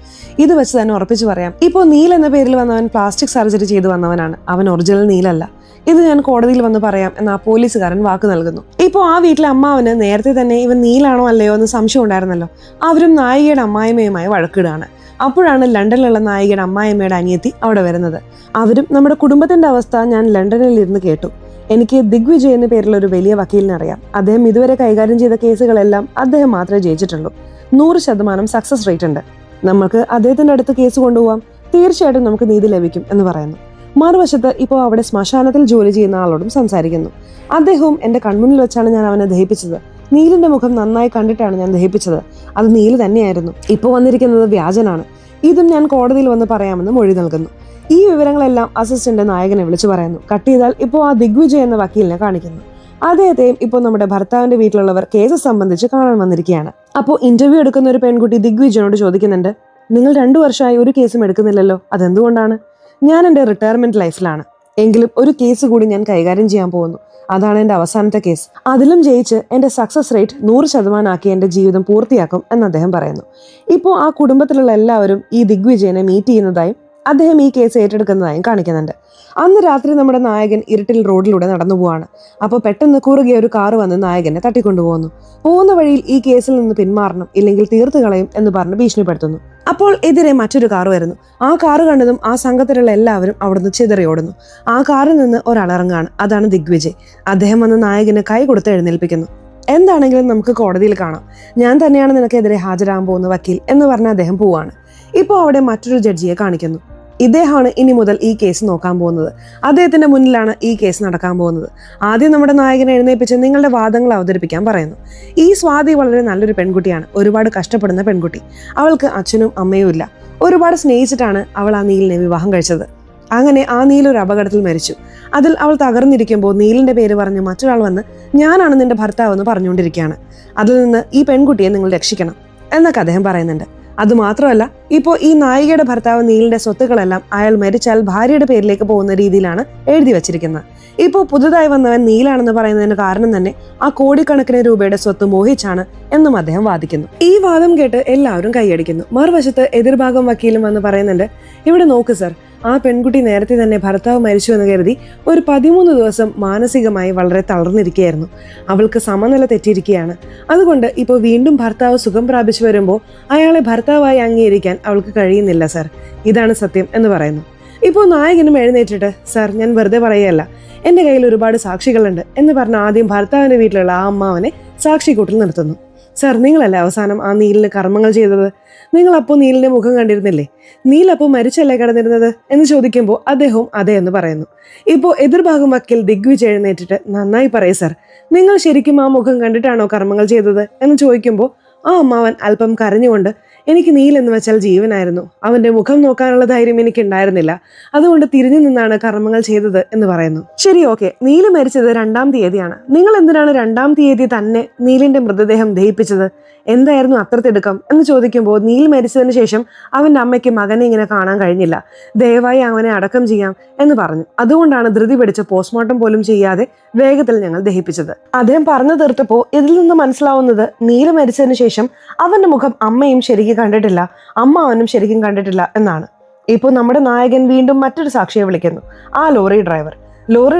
ഇത് വെച്ച് തന്നെ ഉറപ്പിച്ചു പറയാം, ഇപ്പോൾ നീൽ എന്ന പേരിൽ വന്നവൻ പ്ലാസ്റ്റിക് സർജറി ചെയ്തു വന്നവനാണ്, അവൻ ഒറിജിനൽ നീലല്ല. ഇത് ഞാൻ കോടതിയിൽ വന്ന് പറയാം എന്ന് ആ പോലീസുകാരൻ വാക്ക് നൽകുന്നു. ഇപ്പോൾ ആ വീട്ടിലെ അമ്മാവന് നേരത്തെ തന്നെ ഇവൻ നീലാണോ അല്ലയോ എന്ന് സംശയം ഉണ്ടായിരുന്നല്ലോ. അവരും നായികയുടെ അമ്മായിമ്മയുമായി വഴക്കിടുകയാണ്. അപ്പോഴാണ് ലണ്ടനിലുള്ള നായികയുടെ അമ്മായിമ്മയുടെ അനിയത്തി അവിടെ വരുന്നത്. അവരും നമ്മുടെ കുടുംബത്തിന്റെ അവസ്ഥ ഞാൻ ലണ്ടനിൽ ഇരുന്ന് കേട്ടു. എനിക്ക് ദിഗ്വിജയ് എന്ന പേരിലുള്ള ഒരു വലിയ വക്കീലിനെ അറിയാം. അദ്ദേഹം ഇതുവരെ കൈകാര്യം ചെയ്ത കേസുകളെല്ലാം അദ്ദേഹം മാത്രമേ ജയിച്ചിട്ടുള്ളൂ. 100% സക്സസ് റേറ്റ് ഉണ്ട്. നമുക്ക് അദ്ദേഹത്തിന്റെ അടുത്ത് കേസ് കൊണ്ടുപോകാം, തീർച്ചയായിട്ടും നമുക്ക് നീതി ലഭിക്കും എന്ന് പറയുന്നു. മറുവശത്ത് ഇപ്പോൾ അവിടെ ശ്മശാനത്തിൽ ജോലി ചെയ്യുന്ന ആളോടും സംസാരിക്കുന്നു. അദ്ദേഹവും എന്റെ കൺമുന്നിൽ വെച്ചാണ് ഞാൻ അവനെ ദഹിപ്പിച്ചത്. നീലിന്റെ മുഖം നന്നായി കണ്ടിട്ടാണ് ഞാൻ ദഹിപ്പിച്ചത്. അത് നീല് തന്നെയായിരുന്നു. ഇപ്പോൾ വന്നിരിക്കുന്നത് വ്യാജനാണ്. ഇതും ഞാൻ കോടതിയിൽ വന്ന് പറയാമെന്ന് മൊഴി നൽകുന്നു. ഈ വിവരങ്ങളെല്ലാം അസിസ്റ്റന്റ് നായകനെ വിളിച്ചു പറയുന്നു. കട്ട് ചെയ്താൽ ഇപ്പോൾ ആ ദിഗ്വിജയ് എന്ന വക്കീലിനെ കാണിക്കുന്നു. അദ്ദേഹത്തെയും ഇപ്പോൾ നമ്മുടെ ഭർത്താവിന്റെ വീട്ടിലുള്ളവർ കേസ് സംബന്ധിച്ച് കാണാൻ വന്നിരിക്കുകയാണ്. അപ്പോൾ ഇന്റർവ്യൂ എടുക്കുന്ന ഒരു പെൺകുട്ടി ദിഗ്വിജയനോട് ചോദിക്കുന്നുണ്ട്, നിങ്ങൾ 2 വർഷമായി ഒരു കേസും എടുക്കുന്നില്ലല്ലോ, അതെന്തുകൊണ്ടാണ്? ഞാൻ എൻ്റെ റിട്ടയർമെന്റ് ലൈഫിലാണ്. എങ്കിലും ഒരു കേസ് കൂടി ഞാൻ കൈകാര്യം ചെയ്യാൻ പോകുന്നു. അതാണ് എൻ്റെ അവസാനത്തെ കേസ്. അതിലും ജയിച്ച് എൻ്റെ സക്സസ് റേറ്റ് 100% ആക്കി എൻ്റെ ജീവിതം പൂർത്തിയാക്കും എന്ന് അദ്ദേഹം പറയുന്നു. ഇപ്പോൾ ആ കുടുംബത്തിലുള്ള എല്ലാവരും ഈ ദിഗ്വിജയനെ മീറ്റ് ചെയ്യുന്നതായും അദ്ദേഹം ഈ കേസ് ഏറ്റെടുക്കുന്നതായും കാണിക്കുന്നുണ്ട്. അന്ന് രാത്രി നമ്മുടെ നായകൻ ഇരുട്ടിൽ റോഡിലൂടെ നടന്നു പോവാണ്. അപ്പോൾ പെട്ടെന്ന് കുറുകെ ഒരു കാറ് വന്ന് നായകനെ തട്ടിക്കൊണ്ടുപോകുന്നു. പോകുന്ന വഴിയിൽ ഈ കേസിൽ നിന്ന് പിന്മാറണം, ഇല്ലെങ്കിൽ തീർത്തു കളയും എന്ന് പറഞ്ഞ് ഭീഷണിപ്പെടുത്തുന്നു. അപ്പോൾ എതിരെ മറ്റൊരു കാറ് വരുന്നു. ആ കാറ് കണ്ടതും ആ സംഘത്തിലുള്ള എല്ലാവരും അവിടുന്ന് ചിതറി ഓടുന്നു. ആ കാറിൽ നിന്ന് ഒരാളിറങ്ങാണ്. അതാണ് ദിഗ്വിജയ്. അദ്ദേഹം വന്ന് നായകന് കൈ കൊടുത്ത് എഴുന്നേൽപ്പിക്കുന്നു. എന്താണെങ്കിലും നമുക്ക് കോടതിയിൽ കാണാം, ഞാൻ തന്നെയാണ് നിനക്കെതിരെ ഹാജരാകാൻ പോകുന്ന വക്കീൽ എന്ന് പറഞ്ഞ് അദ്ദേഹം പോവാണ്. ഇപ്പോൾ അവിടെ മറ്റൊരു ജഡ്ജിയെ കാണിക്കുന്നു. ഇദ്ദേഹമാണ് ഇനി മുതൽ ഈ കേസ് നോക്കാൻ പോകുന്നത്. അദ്ദേഹത്തിന്റെ മുന്നിലാണ് ഈ കേസ് നടക്കാൻ പോകുന്നത്. ആദ്യം നമ്മുടെ നായകനെ എഴുന്നേൽപ്പിച്ച് നിങ്ങളുടെ വാദങ്ങൾ അവതരിപ്പിക്കാൻ പറയുന്നു. ഈ സ്വാതി വളരെ നല്ലൊരു പെൺകുട്ടിയാണ്, ഒരുപാട് കഷ്ടപ്പെടുന്ന പെൺകുട്ടി. അവൾക്ക് അച്ഛനും അമ്മയും ഇല്ല. ഒരുപാട് സ്നേഹിച്ചിട്ടാണ് അവൾ ആ നീലിനെ വിവാഹം കഴിച്ചത്. അങ്ങനെ ആ നീൽ ഒരു അപകടത്തിൽ മരിച്ചു. അതിൽ അവൾ തകർന്നിരിക്കുമ്പോൾ നീലിന്റെ പേര് പറഞ്ഞ് മറ്റൊരാൾ വന്ന് ഞാനാണ് നിന്റെ ഭർത്താവ് എന്ന് പറഞ്ഞുകൊണ്ടിരിക്കുകയാണ്. അതിൽ നിന്ന് ഈ പെൺകുട്ടിയെ നിങ്ങൾ രക്ഷിക്കണം എന്നൊക്കെ അദ്ദേഹം പറയുന്നുണ്ട്. അതുമാത്രമല്ല, ഇപ്പോൾ ഈ നായികയുടെ ഭർത്താവ് നീലിന്റെ സ്വത്തുക്കളെല്ലാം അയാൾ മരിച്ചാൽ ഭാര്യയുടെ പേരിലേക്ക് പോകുന്ന രീതിയിലാണ് എഴുതി വച്ചിരിക്കുന്നത്. ഇപ്പോൾ പുതുതായി വന്നവൻ നീലാണെന്ന് പറയുന്നതിന് കാരണം തന്നെ ആ കോടിക്കണക്കിന് രൂപയുടെ സ്വത്ത് മോഹിച്ചാണ് എന്നും അദ്ദേഹം വാദിക്കുന്നു. ഈ വാദം കേട്ട് എല്ലാവരും കൈയടിക്കുന്നു. മറുവശത്ത് എതിർഭാഗം വക്കീലും വന്ന് പറയുന്നുണ്ട്, ഇവിടെ നോക്ക് സർ, ആ പെൺകുട്ടി നേരത്തെ തന്നെ ഭർത്താവ് മരിച്ചു എന്ന് കരുതി ഒരു 13 ദിവസം മാനസികമായി വളരെ തളർന്നിരിക്കുകയായിരുന്നു. അവൾക്ക് സമനില തെറ്റിയിരിക്കുകയാണ്. അതുകൊണ്ട് ഇപ്പോൾ വീണ്ടും ഭർത്താവ് സുഖം പ്രാപിച്ചു വരുമ്പോൾ അയാളെ ഭർത്താവായി അംഗീകരിക്കാൻ അവൾക്ക് കഴിയുന്നില്ല സർ. ഇതാണ് സത്യം എന്ന് പറയുന്നു. ഇപ്പോൾ നായകനും എഴുന്നേറ്റിട്ട്, സർ ഞാൻ വെറുതെ പറയുകയല്ല, എൻ്റെ കയ്യിൽ ഒരുപാട് സാക്ഷികളുണ്ട് എന്ന് പറഞ്ഞ് ആദ്യം ഭർത്താവിൻ്റെ വീട്ടിലുള്ള ആ അമ്മാവനെ സാക്ഷിക്കൂട്ടിൽ നിർത്തുന്നു. സർ, നിങ്ങളല്ലേ അവസാനം ആ നീലിന് കർമ്മങ്ങൾ ചെയ്തത്? നിങ്ങളപ്പോൾ നീലിന്റെ മുഖം കണ്ടിരുന്നില്ലേ? നീലപ്പോൾ മരിച്ചല്ലേ കിടന്നിരുന്നത് എന്ന് ചോദിക്കുമ്പോൾ അദ്ദേഹവും അതെ എന്ന് പറയുന്നു. ഇപ്പോൾ എതിർഭാഗം വക്കീൽ ദിഗ്വിജയ് എഴുന്നേറ്റിട്ട്, നന്നായി പറയൂ സർ, നിങ്ങൾ ശരിക്കും ആ മുഖം കണ്ടിട്ടാണോ കർമ്മങ്ങൾ ചെയ്തത് എന്ന് ചോദിക്കുമ്പോൾ ആ അമ്മാവൻ അല്പം കരഞ്ഞുകൊണ്ട്, എനിക്ക് നീൽ എന്ന് വെച്ചാൽ ജീവനായിരുന്നു, അവന്റെ മുഖം നോക്കാനുള്ള ധൈര്യം എനിക്ക് ഉണ്ടായിരുന്നില്ല, അതുകൊണ്ട് തിരിഞ്ഞു നിന്നാണ് കർമ്മങ്ങൾ ചെയ്തത് എന്ന് പറയുന്നു. ശരി, ഓക്കെ, നീല് മരിച്ചത് 2-ാം തീയതിയാണ്. നിങ്ങൾ എന്തിനാണ് 2-ാം തീയതി തന്നെ നീലിന്റെ മൃതദേഹം ദഹിപ്പിച്ചത്? എന്തായിരുന്നു അത്ര തിടുക്കം എന്ന് ചോദിക്കുമ്പോൾ, നീൽ മരിച്ചതിന് ശേഷം അവന്റെ അമ്മയ്ക്ക് മകനെ ഇങ്ങനെ കാണാൻ കഴിഞ്ഞില്ല, ദയവായി അവനെ അടക്കം ചെയ്യാം എന്ന് പറഞ്ഞു. അതുകൊണ്ടാണ് ധൃതി പിടിച്ച് പോസ്റ്റ്മോർട്ടം പോലും ചെയ്യാതെ വേഗത്തിൽ ഞങ്ങൾ ദഹിപ്പിച്ചത്. അദ്ദേഹം പറഞ്ഞു തീർത്തപ്പോൾ ഇതിൽ നിന്ന് മനസ്സിലാവുന്നത് നീല് മരിച്ചതിന് ശേഷം അവന്റെ മുഖം അമ്മയും ശരിക്കും കണ്ടിട്ടില്ല, അമ്മാവനും ശരിക്കും കണ്ടിട്ടില്ല എന്നാണ്. ഇപ്പോൾ നമ്മുടെ നായകൻ വീണ്ടും മറ്റൊരു സാക്ഷിയെ വിളിക്കുന്നു, ആ ലോറി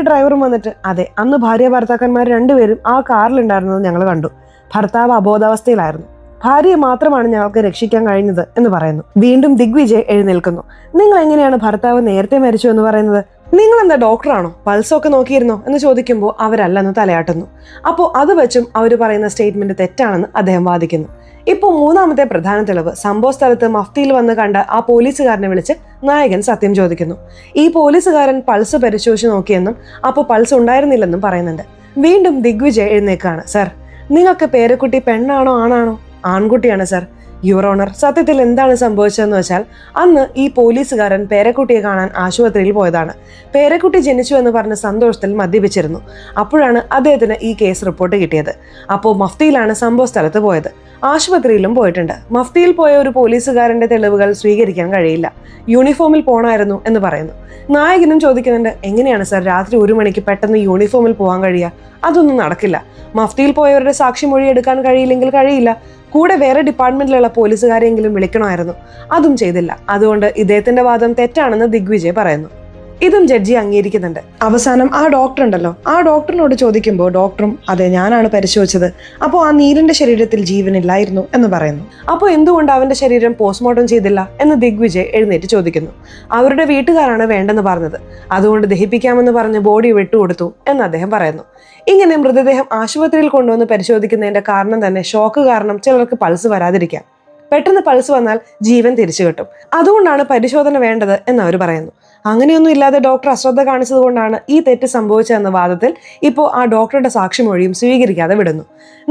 ഡ്രൈവറും വന്നിട്ട്, അതെ, അന്ന് ഭാര്യ ഭർത്താക്കന്മാർ 2 പേരും ആ കാറിലുണ്ടായിരുന്നത് ഞങ്ങൾ കണ്ടു. ഭർത്താവ് അബോധാവസ്ഥയിലായിരുന്നു, ഭാര്യയെ മാത്രമാണ് ഞങ്ങൾക്ക് രക്ഷിക്കാൻ കഴിഞ്ഞത് എന്ന് പറയുന്നു. വീണ്ടും ദിഗ്വിജയ് എഴുന്നേൽക്കുന്നു. നിങ്ങൾ എങ്ങനെയാണ് ഭർത്താവ് നേരത്തെ മരിച്ചു എന്ന് പറയുന്നത്? നിങ്ങൾ എന്താ ഡോക്ടറാണോ? പൾസൊക്കെ നോക്കിയിരുന്നോ എന്ന് ചോദിക്കുമ്പോൾ അവരല്ലെന്ന് തലയാട്ടുന്നു. അപ്പോൾ അത് വെച്ചും അവർ പറയുന്ന സ്റ്റേറ്റ്മെന്റ് തെറ്റാണെന്ന് അദ്ദേഹം വാദിക്കുന്നു. ഇപ്പോൾ 3-ാമത്തെ പ്രധാന തെളിവ്, സംഭവ സ്ഥലത്ത് മഫ്തിയിൽ വന്ന് കണ്ട ആ പോലീസുകാരനെ വിളിച്ച് നായകൻ സത്യം ചോദിക്കുന്നു. ഈ പോലീസുകാരൻ പൾസ് പരിശോധിച്ച് നോക്കിയെന്നും അപ്പോൾ പൾസ് ഉണ്ടായിരുന്നില്ലെന്നും പറയുന്നുണ്ട്. വീണ്ടും ദിഗ്വിജയ് എഴുന്നേക്കാണ്. സർ, നിങ്ങൾക്ക് പേരക്കുട്ടി പെണ്ണാണോ ആണാണോ? ആൺകുട്ടിയാണ് സർ. യുവർ ഓണർ, സത്യത്തിൽ എന്താണ് സംഭവിച്ചതെന്ന് വെച്ചാൽ അന്ന് ഈ പോലീസുകാരൻ പേരക്കുട്ടിയെ കാണാൻ ആശുപത്രിയിൽ പോയതാണ്. പേരക്കുട്ടി ജനിച്ചു എന്ന് പറഞ്ഞ സന്തോഷത്തിൽ മദ്യപിച്ചിരുന്നു. അപ്പോഴാണ് അദ്ദേഹത്തിന് ഈ കേസ് റിപ്പോർട്ട് കിട്ടിയത്. അപ്പോൾ മഫ്തിയിലാണ് സംഭവ സ്ഥലത്ത് പോയത്. ആശുപത്രിയിലും പോയിട്ടുണ്ട്. മഫ്തിയിൽ പോയ ഒരു പോലീസുകാരന്റെ തെളിവുകൾ സ്വീകരിക്കാൻ കഴിയില്ല, യൂണിഫോമിൽ പോണായിരുന്നു എന്ന് പറയുന്നു. നായകനും ചോദിക്കുന്നുണ്ട്, എങ്ങനെയാണ് സർ രാത്രി 1 മണിക്ക് പെട്ടെന്ന് യൂണിഫോമിൽ പോകാൻ കഴിയുക? അതൊന്നും നടക്കില്ല. മഫ്തിയിൽ പോയവരുടെ സാക്ഷിമൊഴി എടുക്കാൻ കഴിയില്ലെങ്കിൽ കഴിയില്ല. കൂടെ വേറെ ഡിപ്പാർട്ട്മെന്റിലുള്ള പോലീസുകാരെങ്കിലും വിളിക്കണമായിരുന്നു. അതും ചെയ്തില്ല. അതുകൊണ്ട് ഇദ്ദേഹത്തിന്റെ വാദം തെറ്റാണെന്ന് ദിഗ്വിജയ് പറയുന്നു. ഇതും ജഡ്ജി അംഗീകരിക്കുന്നുണ്ട്. അവസാനം ആ ഡോക്ടർ ഉണ്ടല്ലോ, ആ ഡോക്ടറിനോട് ചോദിക്കുമ്പോൾ ഡോക്ടറും അതെ ഞാനാണ് പരിശോധിച്ചത്, അപ്പോൾ ആ നീലിന്റെ ശരീരത്തിൽ ജീവനില്ലായിരുന്നു എന്ന് പറയുന്നു. അപ്പോൾ എന്തുകൊണ്ട് അവന്റെ ശരീരം പോസ്റ്റ്മോർട്ടം ചെയ്തില്ല എന്ന് ദിഗ്വിജയ് എഴുന്നേറ്റ് ചോദിക്കുന്നു. അവരുടെ വീട്ടുകാരാണ് വേണ്ടെന്ന് പറഞ്ഞത്, അതുകൊണ്ട് ദഹിപ്പിക്കാമെന്ന് പറഞ്ഞ് ബോഡി വിട്ടുകൊടുത്തു എന്ന് അദ്ദേഹം പറയുന്നു. ഇങ്ങനെ മൃതദേഹം ആശുപത്രിയിൽ കൊണ്ടുവന്ന് പരിശോധിക്കുന്നതിന്റെ കാരണം തന്നെ ഷോക്ക് കാരണം ചിലർക്ക് പൾസ് വരാതിരിക്കാം. പെട്ടെന്ന് പൾസ് വന്നാൽ ജീവൻ തിരിച്ചു കിട്ടും. അതുകൊണ്ടാണ് പരിശോധന വേണ്ടത് എന്ന് അവർ പറയുന്നു. അങ്ങനെയൊന്നും ഇല്ലാതെ ഡോക്ടർ അശ്രദ്ധ കാണിച്ചതുകൊണ്ടാണ് ഈ തെറ്റ് സംഭവിച്ചതെന്ന വാദത്തിൽ ഇപ്പോൾ ആ ഡോക്ടറുടെ സാക്ഷിമൊഴിയും സ്വീകരിക്കാതെ വിടുന്നു.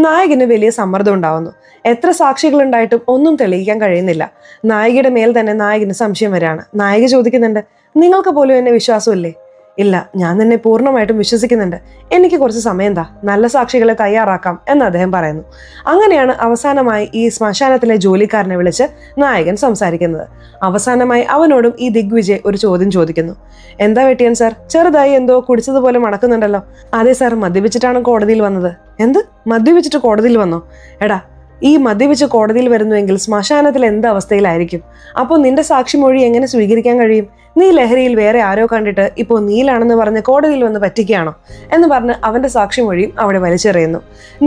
നായകന് വലിയ സമ്മർദ്ദം ഉണ്ടാവുന്നു. എത്ര സാക്ഷികൾ ഉണ്ടായിട്ടും ഒന്നും തെളിയിക്കാൻ കഴിയുന്നില്ല. നായികയുടെ മേൽ തന്നെ നായകന് സംശയം വരികയാണ്. നായിക ചോദിക്കുന്നുണ്ട്, നിങ്ങൾക്ക് പോലും എന്നെ വിശ്വാസമില്ലേ? ഇല്ല, ഞാൻ നിന്നെ പൂർണ്ണമായിട്ടും വിശ്വസിക്കുന്നുണ്ട്. എനിക്ക് കുറച്ച് സമയം താ, നല്ല സാക്ഷികളെ തയ്യാറാക്കാം എന്ന് അദ്ദേഹം പറയുന്നു. അങ്ങനെയാണ് അവസാനമായി ഈ ശ്മശാനത്തിലെ ജോലിക്കാരനെ വിളിച്ച് നായകൻ സംസാരിക്കുന്നത്. അവസാനമായി അവനോടും ഈ ദിഗ്വിജയ് ഒരു ചോദ്യം ചോദിക്കുന്നു. എന്താ വെട്ടിയൻ സാർ, ചെറുതായി എന്തോ കുടിച്ചതുപോലെ മണക്കുന്നുണ്ടല്ലോ? അതെ സാർ, മദ്യപിച്ചിട്ടാണ് കോടതിയിൽ വന്നത്. എന്ത്, മദ്യപിച്ചിട്ട് കോടതിയിൽ വന്നോ? എടാ, ഈ മദ്യപിച്ച് കോടതിയിൽ വരുന്നുവെങ്കിൽ ശ്മശാനത്തിൽ എന്ത് അവസ്ഥയിലായിരിക്കും? അപ്പോൾ നിന്റെ സാക്ഷിമൊഴി എങ്ങനെ സ്വീകരിക്കാൻ കഴിയും? നീ ലഹരിയിൽ വേറെ ആരോ കണ്ടിട്ട് ഇപ്പോൾ നീലാണെന്ന് പറഞ്ഞ് കോടതിയിൽ വന്ന് പറ്റിക്കുകയാണോ എന്ന് പറഞ്ഞ് അവന്റെ സാക്ഷിമൊഴിയും അവിടെ വലിച്ചെറിയുന്നു.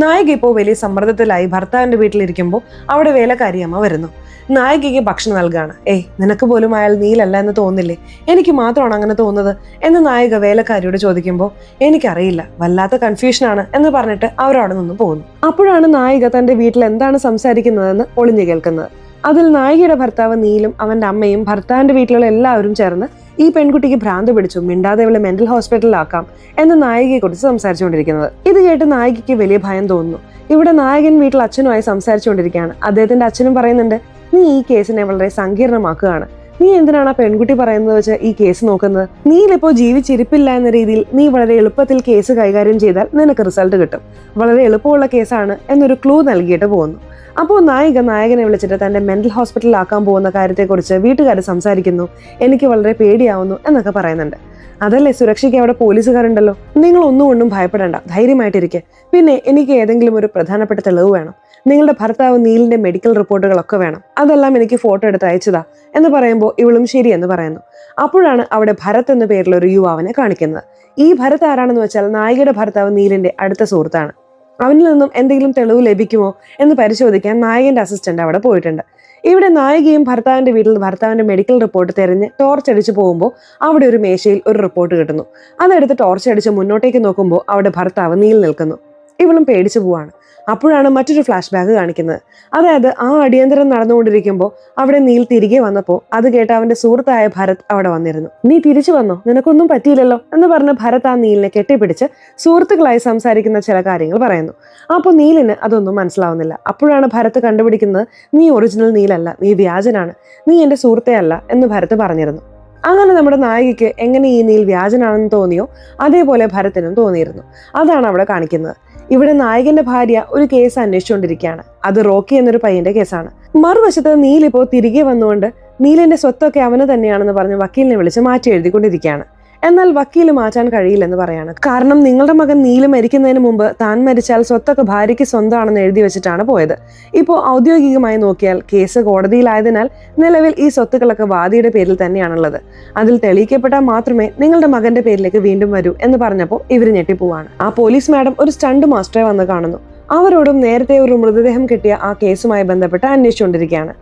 നായിക ഇപ്പോൾ വലിയ സമ്മർദ്ദത്തിലായി ഭർത്താവിന്റെ വീട്ടിലിരിക്കുമ്പോൾ അവിടെ വേലക്കാരിയമ്മ വരുന്നു. നായികയ്ക്ക് ഭക്ഷണം നൽകുകയാണ്. നിനക്ക് പോലും അയാൾ നീലല്ല എന്ന് തോന്നില്ലേ? എനിക്ക് മാത്രമാണ് അങ്ങനെ തോന്നുന്നത് എന്ന് നായിക വേലക്കാരിയോട് ചോദിക്കുമ്പോൾ എനിക്കറിയില്ല, വല്ലാത്ത കൺഫ്യൂഷനാണ് എന്ന് പറഞ്ഞിട്ട് അവരവിടെ നിന്ന് പോകുന്നു. അപ്പോഴാണ് നായിക തന്റെ വീട്ടിൽ എന്താണ് സംസാരിക്കുന്നതെന്ന് ഒളിഞ്ഞു കേൾക്കുന്നത്. അതിൽ നായികയുടെ ഭർത്താവ് നീലും അവന്റെ അമ്മയും ഭർത്താവിന്റെ വീട്ടിലുള്ള എല്ലാവരും ചേർന്ന് ഈ പെൺകുട്ടിക്ക് ഭ്രാന്ത് പിടിച്ചു, മിണ്ടാതെ ഇവളെ മെന്റൽ ഹോസ്പിറ്റലിലാക്കാം എന്ന് നായികയെ കുറിച്ച് സംസാരിച്ചുകൊണ്ടിരിക്കുന്നത്. ഇത് കേട്ട് നായികയ്ക്ക് വലിയ ഭയം തോന്നുന്നു. ഇവിടെ നായകൻ വീട്ടിൽ അച്ഛനുമായി സംസാരിച്ചുകൊണ്ടിരിക്കുകയാണ്. അദ്ദേഹത്തിന്റെ അച്ഛനും പറയുന്നുണ്ട്, നീ ഈ കേസിനെ വളരെ സങ്കീർണമാക്കുകയാണ്. നീ എന്തിനാണ് ആ പെൺകുട്ടി പറയുന്നത് വെച്ച് ഈ കേസ് നോക്കുന്നത്? നീലിപ്പോ ജീവിച്ചിരിപ്പില്ല എന്ന രീതിയിൽ നീ വളരെ എളുപ്പത്തിൽ കേസ് കൈകാര്യം ചെയ്താൽ നിനക്ക് റിസൾട്ട് കിട്ടും. വളരെ എളുപ്പമുള്ള കേസാണ് എന്നൊരു ക്ലൂ നൽകിയിട്ട് പോകുന്നു. അപ്പോൾ നായകനെ വിളിച്ചിട്ട് തന്റെ മെന്റൽ ഹോസ്പിറ്റലിലാക്കാൻ പോകുന്ന കാര്യത്തെക്കുറിച്ച് വീട്ടുകാർ സംസാരിക്കുന്നു. എനിക്ക് വളരെ പേടിയാവുന്നു എന്നൊക്കെ പറയുന്നുണ്ട്. അതല്ലേ, സുരക്ഷയ്ക്ക് അവിടെ പോലീസുകാരുണ്ടല്ലോ. നിങ്ങൾ ഒന്നുകൊണ്ടും ഭയപ്പെടേണ്ട, ധൈര്യമായിട്ടിരിക്കെ. പിന്നെ എനിക്ക് ഏതെങ്കിലും ഒരു പ്രധാനപ്പെട്ട തെളിവ് വേണം. നിങ്ങളുടെ ഭർത്താവ് നീലിന്റെ മെഡിക്കൽ റിപ്പോർട്ടുകളൊക്കെ വേണം. അതെല്ലാം എനിക്ക് ഫോട്ടോ എടുത്ത് അയച്ചതാ എന്ന് പറയുമ്പോൾ ഇവളും ശരിയെന്ന് പറയുന്നു. അപ്പോഴാണ് അവിടെ ഭരത് എന്ന പേരിലുള്ള ഒരു യുവാവിനെ കാണിക്കുന്നത്. ഈ ഭരത് ആരാണെന്ന് വെച്ചാൽ നായികയുടെ ഭർത്താവ് നീലിന്റെ അടുത്ത സുഹൃത്താണ്. അവനിൽ നിന്നും എന്തെങ്കിലും തെളിവ് ലഭിക്കുമോ എന്ന് പരിശോധിക്കാൻ നായകന്റെ അസിസ്റ്റന്റ് അവിടെ പോയിട്ടുണ്ട്. ഇവിടെ നായികയും ഭർത്താവിന്റെ വീട്ടിൽ ഭർത്താവിന്റെ മെഡിക്കൽ റിപ്പോർട്ട് തിരഞ്ഞ് ടോർച്ച് അടിച്ച് പോകുമ്പോൾ അവിടെ ഒരു മേശയിൽ ഒരു റിപ്പോർട്ട് കിട്ടുന്നു. അതെടുത്ത് ടോർച്ച് അടിച്ച് മുന്നോട്ടേക്ക് നോക്കുമ്പോൾ അവിടെ ഭർത്താവ് നീൽ നിൽക്കുന്നു. ഇവളും പേടിച്ചു പോവാണ്. അപ്പോഴാണ് മറ്റൊരു ഫ്ലാഷ് ബാക്ക് കാണിക്കുന്നത്. അതായത് ആ അടിയന്തരം നടന്നുകൊണ്ടിരിക്കുമ്പോൾ അവിടെ നീൽ തിരികെ വന്നപ്പോൾ അത് കേട്ട് അവന്റെ സുഹൃത്തായ ഭരത് അവിടെ വന്നിരുന്നു. നീ തിരിച്ചു വന്നോ, നിനക്കൊന്നും പറ്റിയില്ലല്ലോ എന്ന് പറഞ്ഞ് ഭരത് ആ നീലിനെ കെട്ടിപ്പിടിച്ച് സുഹൃത്തുക്കളായി സംസാരിക്കുന്ന ചില കാര്യങ്ങൾ പറയുന്നു. അപ്പോൾ നീലിന് അതൊന്നും മനസ്സിലാവുന്നില്ല. അപ്പോഴാണ് ഭരത് കണ്ടുപിടിക്കുന്നത്, നീ ഒറിജിനൽ നീലല്ല, നീ വ്യാജനാണ്, നീ എന്റെ സുഹൃത്തേ അല്ല എന്ന് ഭരത് പറഞ്ഞിരുന്നു. അങ്ങനെ നമ്മുടെ നായികയ്ക്ക് എങ്ങനെ ഈ നീൽ വ്യാജനാണെന്ന് തോന്നിയോ അതേപോലെ ഭരത്തിനും തോന്നിയിരുന്നു. അതാണ് അവിടെ കാണിക്കുന്നത്. ഇവിടെ നായകന്റെ ഭാര്യ ഒരു കേസ് അന്വേഷിച്ചുകൊണ്ടിരിക്കുകയാണ്. അത് റോക്കി എന്നൊരു പയ്യന്റെ കേസാണ്. മറുവശത്ത് നീൽ ഇപ്പോൾ തിരികെ വന്നുകൊണ്ട് നീലിന്റെ സ്വത്തൊക്കെ അവന് തന്നെയാണെന്ന് പറഞ്ഞ് വക്കീലിനെ വിളിച്ച് മാറ്റി എഴുതിക്കൊണ്ടിരിക്കുകയാണ്. എന്നാൽ വക്കീല് മാറ്റാൻ കഴിയില്ലെന്ന് പറയാണ്. കാരണം നിങ്ങളുടെ മകൻ നീല് മരിക്കുന്നതിന് മുമ്പ് താൻ മരിച്ചാൽ സ്വത്തൊക്കെ ഭാര്യയ്ക്ക് സ്വന്തമാണെന്ന് എഴുതി വെച്ചിട്ടാണ് പോയത്. ഇപ്പോൾ ഔദ്യോഗികമായി നോക്കിയാൽ കേസ് കോടതിയിലായതിനാൽ നിലവിൽ ഈ സ്വത്തുക്കളൊക്കെ വാദിയുടെ പേരിൽ തന്നെയാണുള്ളത്. അതിൽ തെളിയിക്കപ്പെട്ടാൽ മാത്രമേ നിങ്ങളുടെ മകന്റെ പേരിലേക്ക് വീണ്ടും വരൂ എന്ന് പറഞ്ഞപ്പോൾ ഇവർ ഞെട്ടിപ്പോവാണ്. ആ പോലീസ് മാഡം ഒരു സ്റ്റണ്ട് മാസ്റ്ററെ വന്ന് കാണുന്നു. അവരോടും നേരത്തെ ഒരു മൃതദേഹം കിട്ടിയ ആ കേസുമായി ബന്ധപ്പെട്ട് അന്വേഷിച്ചുകൊണ്ടിരിക്കുകയാണ്.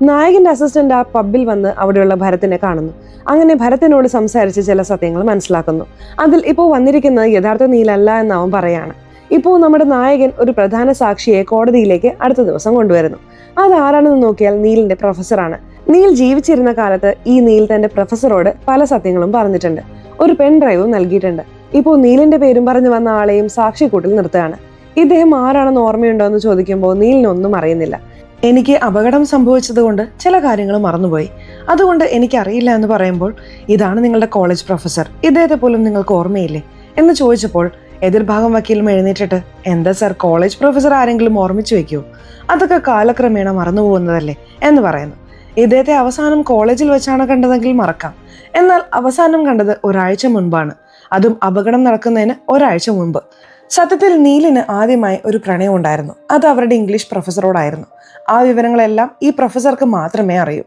നായകന്റെ അസിസ്റ്റന്റ് ആ പബ്ബിൽ വന്ന് അവിടെയുള്ള ഭരത്തിനെ കാണുന്നു. അങ്ങനെ ഭരത്തിനോട് സംസാരിച്ച് ചില സത്യങ്ങൾ മനസ്സിലാക്കുന്നു. അതിൽ ഇപ്പോൾ വന്നിരിക്കുന്നത് യഥാർത്ഥ നീലല്ല എന്ന് അവൻ പറയാണ്. ഇപ്പോൾ നമ്മുടെ നായകൻ ഒരു പ്രധാന സാക്ഷിയെ കോടതിയിലേക്ക് അടുത്ത ദിവസം കൊണ്ടുവരുന്നു. അതാരാണെന്ന് നോക്കിയാൽ നീലിന്റെ പ്രൊഫസറാണ്. നീൽ ജീവിച്ചിരുന്ന കാലത്ത് ഈ നീൽ തന്റെ പ്രൊഫസറോട് പല സത്യങ്ങളും പറഞ്ഞിട്ടുണ്ട്. ഒരു പെൻ ഡ്രൈവും നൽകിയിട്ടുണ്ട്. ഇപ്പോൾ നീലിന്റെ പേരും പറഞ്ഞു വന്ന ആളെയും സാക്ഷിക്കൂട്ടിൽ നിർത്തുകയാണ്. ഇദ്ദേഹം ആരാണെന്ന് ഓർമ്മയുണ്ടോ എന്ന് ചോദിക്കുമ്പോൾ നീലിനൊന്നും അറിയുന്നില്ല. എനിക്ക് അപകടം സംഭവിച്ചതുകൊണ്ട് ചില കാര്യങ്ങൾ മറന്നുപോയി, അതുകൊണ്ട് എനിക്കറിയില്ല എന്ന് പറയുമ്പോൾ, ഇതാണ് നിങ്ങളുടെ കോളേജ് പ്രൊഫസർ, ഇദ്ദേഹത്തെ പോലും നിങ്ങൾക്ക് ഓർമ്മയില്ലേ എന്ന് ചോദിച്ചപ്പോൾ എതിർഭാഗം വക്കീലും എഴുന്നേറ്റിട്ട്, എന്താ സർ, കോളേജ് പ്രൊഫസർ ആരെങ്കിലും ഓർമ്മിച്ചു വെക്കുമോ? അതൊക്കെ കാലക്രമേണ മറന്നുപോകുന്നതല്ലേ എന്ന് പറയുന്നു. ഇദ്ദേഹത്തെ അവസാനം കോളേജിൽ വെച്ചാണ് കണ്ടതെങ്കിൽ മറക്കാം, എന്നാൽ അവസാനം കണ്ടത് ഒരാഴ്ച മുൻപാണ്, അതും അപകടം നടക്കുന്നതിന് ഒരാഴ്ച മുൻപ്. സത്യത്തിൽ നീലിന് ആദ്യമായി ഒരു പ്രണയം ഉണ്ടായിരുന്നു. അത് അവരുടെ ഇംഗ്ലീഷ് പ്രൊഫസറോടായിരുന്നു. ആ വിവരങ്ങളെല്ലാം ഈ പ്രൊഫസർക്ക് മാത്രമേ അറിയൂ.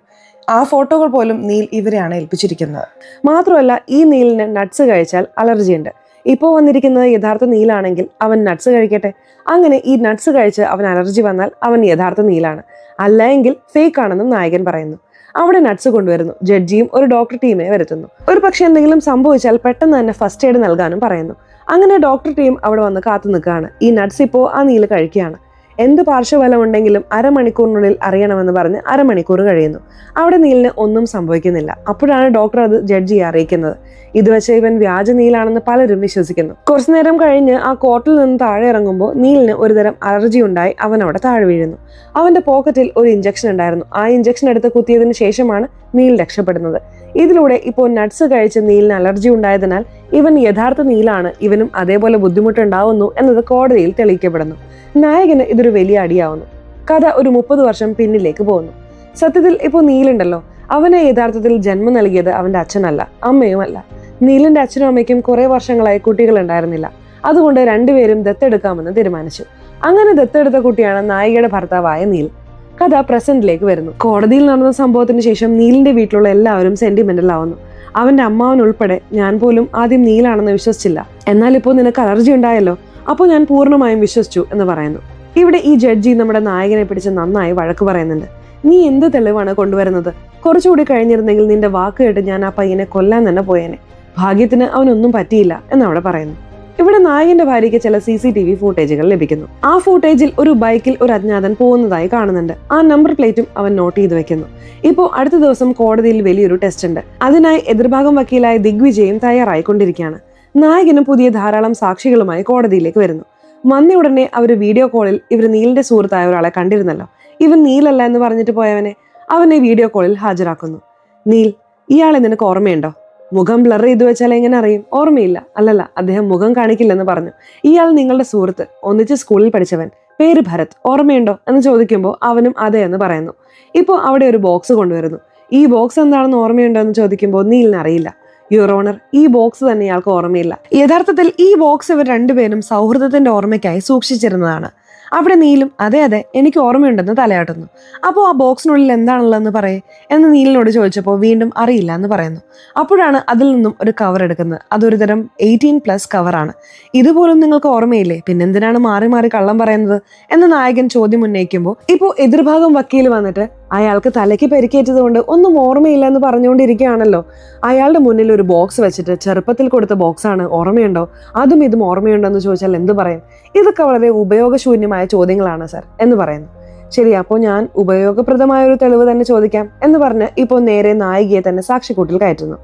ആ ഫോട്ടോകൾ പോലും നീൽ ഇവരെയാണ് ഏൽപ്പിച്ചിരിക്കുന്നത്. മാത്രമല്ല, ഈ നീലിന് നട്ട്സ് കഴിച്ചാൽ അലർജി ഉണ്ട്. ഇപ്പോൾ വന്നിരിക്കുന്നത് യഥാർത്ഥ നീലാണെങ്കിൽ അവൻ നട്ട്സ് കഴിക്കട്ടെ. അങ്ങനെ ഈ നട്ട്സ് കഴിച്ച് അവൻ അലർജി വന്നാൽ അവൻ യഥാർത്ഥ നീലാണ്, അല്ല എങ്കിൽ ഫേക്ക് ആണെന്നും നായകൻ പറയുന്നു. അവിടെ നട്ട്സ് കൊണ്ടുവരുന്നു. ജഡ്ജിയും ഒരു ഡോക്ടർ ടീമിനെ വരുത്തുന്നു. ഒരു പക്ഷെ എന്തെങ്കിലും സംഭവിച്ചാൽ പെട്ടെന്ന് തന്നെ ഫസ്റ്റ് എയ്ഡ് നൽകാനും പറയുന്നു. അങ്ങനെ ഡോക്ടർ ടീം അവിടെ വന്ന് കാത്തു നിൽക്കുകയാണ്. ഈ നട്ട്സ് ഇപ്പോൾ ആ നീല് കഴിക്കുകയാണ്. എന്ത് പാർശ്വഫലം ഉണ്ടെങ്കിലും അരമണിക്കൂറിനുള്ളിൽ അറിയണമെന്ന് പറഞ്ഞ് അരമണിക്കൂർ കഴിയുന്നു. അവിടെ നീലിന് ഒന്നും സംഭവിക്കുന്നില്ല. അപ്പോഴാണ് ഡോക്ടർ അത് ജഡ്ജിയെ അറിയിക്കുന്നത്. ഇത് വെച്ച് ഇവൻ വ്യാജ നീലാണെന്ന് പലരും വിശ്വസിക്കുന്നു. കുറച്ചു നേരം കഴിഞ്ഞ് ആ കോർട്ടിൽ നിന്ന് താഴെ ഇറങ്ങുമ്പോൾ നീലിന് ഒരുതരം അലർജി ഉണ്ടായി അവൻ അവിടെ താഴെ വീഴുന്നു. അവന്റെ പോക്കറ്റിൽ ഒരു ഇഞ്ചക്ഷൻ ഉണ്ടായിരുന്നു. ആ ഇഞ്ചക്ഷൻ എടുത്ത് കുത്തിയതിനു ശേഷമാണ് നീൽ രക്ഷപ്പെടുന്നത്. ഇതിലൂടെ ഇപ്പോൾ നട്ട്സ് കഴിച്ച് നീലിന് അലർജി ഉണ്ടായതിനാൽ ഇവൻ യഥാർത്ഥ നീലാണ്, ഇവനും അതേപോലെ ബുദ്ധിമുട്ടുണ്ടാവുന്നു എന്നത് കോടതിയിൽ തെളിയിക്കപ്പെടുന്നു. നായകന് ഇതൊരു വലിയ അടിയാവുന്നു. കഥ ഒരു 30 വർഷം പിന്നിലേക്ക് പോകുന്നു. സത്യത്തിൽ ഇപ്പോൾ നീലുണ്ടല്ലോ, അവനെ യഥാർത്ഥത്തിൽ ജന്മം നൽകിയത് അവന്റെ അച്ഛനല്ല, അമ്മയുമല്ല. നീലിന്റെ അച്ഛനും അമ്മയ്ക്കും കുറെ വർഷങ്ങളായി കുട്ടികൾ ഉണ്ടായിരുന്നില്ല. അതുകൊണ്ട് രണ്ടുപേരും ദത്തെടുക്കാമെന്ന് തീരുമാനിച്ചു. അങ്ങനെ ദത്തെടുത്ത കുട്ടിയാണ് നായികയുടെ ഭർത്താവായ നീൽ. കഥ പ്രസന്റിലേക്ക് വരുന്നു. കോടതിയിൽ നടന്ന സംഭവത്തിന് ശേഷം നീലിന്റെ വീട്ടിലുള്ള എല്ലാവരും സെന്റിമെന്റൽ ആവുന്നു. അവന്റെ അമ്മാവൻ ഉൾപ്പെടെ. ഞാൻ പോലും ആദ്യം നീലാണെന്ന് വിശ്വസിച്ചില്ല, എന്നാൽ ഇപ്പോൾ നിനക്ക് അലർജി ഉണ്ടായല്ലോ, അപ്പോൾ ഞാൻ പൂർണ്ണമായും വിശ്വസിച്ചു എന്ന് പറയുന്നു. ഇവിടെ ഈ ജഡ്ജി നമ്മുടെ നായകനെ പിടിച്ച് നന്നായി വഴക്ക് പറയുന്നുണ്ട്. നീ എന്ത് തെളിവാണ് കൊണ്ടുവരുന്നത്? കുറച്ചുകൂടി കഴിഞ്ഞിരുന്നെങ്കിൽ നിന്റെ വാക്ക് കേട്ട് ഞാൻ ആ പയ്യനെ കൊല്ലാൻ തന്നെ പോയേനെ. ഭാഗ്യത്തിന് അവനൊന്നും പറ്റിയില്ല എന്നവിടെ പറയുന്നു. ഇവിടെ നായകന്റെ ഭാര്യയ്ക്ക് ചില CCTV ഫൂട്ടേജുകൾ ലഭിക്കുന്നു. ആ ഫൂട്ടേജിൽ ഒരു ബൈക്കിൽ ഒരു അജ്ഞാതൻ പോകുന്നതായി കാണുന്നുണ്ട്. ആ നമ്പർ പ്ലേറ്റും അവൻ നോട്ട് ചെയ്ത് വെക്കുന്നു. ഇപ്പോൾ അടുത്ത ദിവസം കോടതിയിൽ വലിയൊരു ടെസ്റ്റ് ഉണ്ട്. അതിനായി എതിർഭാഗം വക്കീലായ ദിഗ്വിജയും തയ്യാറായിക്കൊണ്ടിരിക്കുകയാണ്. നായകനും പുതിയ ധാരാളം സാക്ഷികളുമായി കോടതിയിലേക്ക് വരുന്നു. വന്ന ഉടനെ അവർ വീഡിയോ കോളിൽ ഇവർ നീലിന്റെ സുഹൃത്തായ ഒരാളെ കണ്ടിരുന്നല്ലോ, ഇവൻ നീലല്ല എന്ന് പറഞ്ഞിട്ട് പോയവനെ അവനെ വീഡിയോ കോളിൽ ഹാജരാക്കുന്നു. നീൽ, ഇയാളെ നിനക്ക് ഓർമ്മയുണ്ടോ? മുഖം ബ്ലർ ചെയ്തു വെച്ചാൽ എങ്ങനെ അറിയും? ഓർമ്മയില്ല. അല്ലല്ല, അദ്ദേഹം മുഖം കാണിക്കില്ലെന്ന് പറഞ്ഞു. ഇയാൾ നിങ്ങളുടെ സുഹൃത്ത്, ഒന്നിച്ച് സ്കൂളിൽ പഠിച്ചവൻ, പേര് ഭരത്, ഓർമ്മയുണ്ടോ എന്ന് ചോദിക്കുമ്പോൾ അവനും അതെ എന്ന് പറയുന്നു. ഇപ്പോൾ അവിടെ ഒരു ബോക്സ് കൊണ്ടുവരുന്നു. ഈ ബോക്സ് എന്താണെന്ന് ഓർമ്മയുണ്ടോ എന്ന് ചോദിക്കുമ്പോൾ നീലിന് അറിയില്ല. യുവർ ഓണർ, ഈ ബോക്സ് തന്നെ ഇയാൾക്ക് ഓർമ്മയില്ല. യഥാർത്ഥത്തിൽ ഈ ബോക്സ് ഇവർ രണ്ടുപേരും സൗഹൃദത്തിന്റെ ഓർമ്മയ്ക്കായി സൂക്ഷിച്ചിരുന്നതാണ്. അവിടെ നീലും അതെ അതെ എനിക്ക് ഓർമ്മയുണ്ടെന്ന് തലയാട്ടുന്നു. അപ്പോൾ ആ ബോക്സിനുള്ളിൽ എന്താണുള്ളതെന്ന് പറയേ എന്ന് നീലിനോട് ചോദിച്ചപ്പോൾ വീണ്ടും അറിയില്ല എന്ന് പറയുന്നു. അപ്പോഴാണ് അതിൽ നിന്നും ഒരു കവർ എടുക്കുന്നത്. അതൊരു തരം 18+ കവറാണ്. ഇതുപോലും നിങ്ങൾക്ക് ഓർമ്മയില്ലേ, പിന്നെന്തിനാണ് മാറി മാറി കള്ളം പറയുന്നത് എന്ന് നായകൻ ചോദ്യം ഉന്നയിക്കുമ്പോൾ ഇപ്പോൾ എതിർഭാഗം വക്കീൽ വന്നിട്ട് അയാൾക്ക് തലയ്ക്ക് പരിക്കേറ്റത് കൊണ്ട് ഒന്നും ഓർമ്മയില്ല എന്ന് പറഞ്ഞുകൊണ്ടിരിക്കുകയാണല്ലോ. അയാളുടെ മുന്നിൽ ഒരു ബോക്സ് വെച്ചിട്ട് ചെറുപ്പത്തിൽ കൊടുത്ത ബോക്സാണ്, ഓർമ്മയുണ്ടോ, അതും ഇതും ഓർമ്മയുണ്ടോ എന്ന് ചോദിച്ചാൽ എന്ത് പറയും? ഇതൊക്കെ വളരെ ഉപയോഗശൂന്യമായ ചോദ്യങ്ങളാണ് സർ എന്ന് പറയുന്നു. ശരി, അപ്പോൾ ഞാൻ ഉപയോഗപ്രദമായ ഒരു തെളിവ് തന്നെ ചോദിക്കാം എന്ന് പറഞ്ഞ് ഇപ്പോൾ നേരെ നായികയെ തന്നെ സാക്ഷിക്കൂട്ടിൽ കയറ്റുന്നു.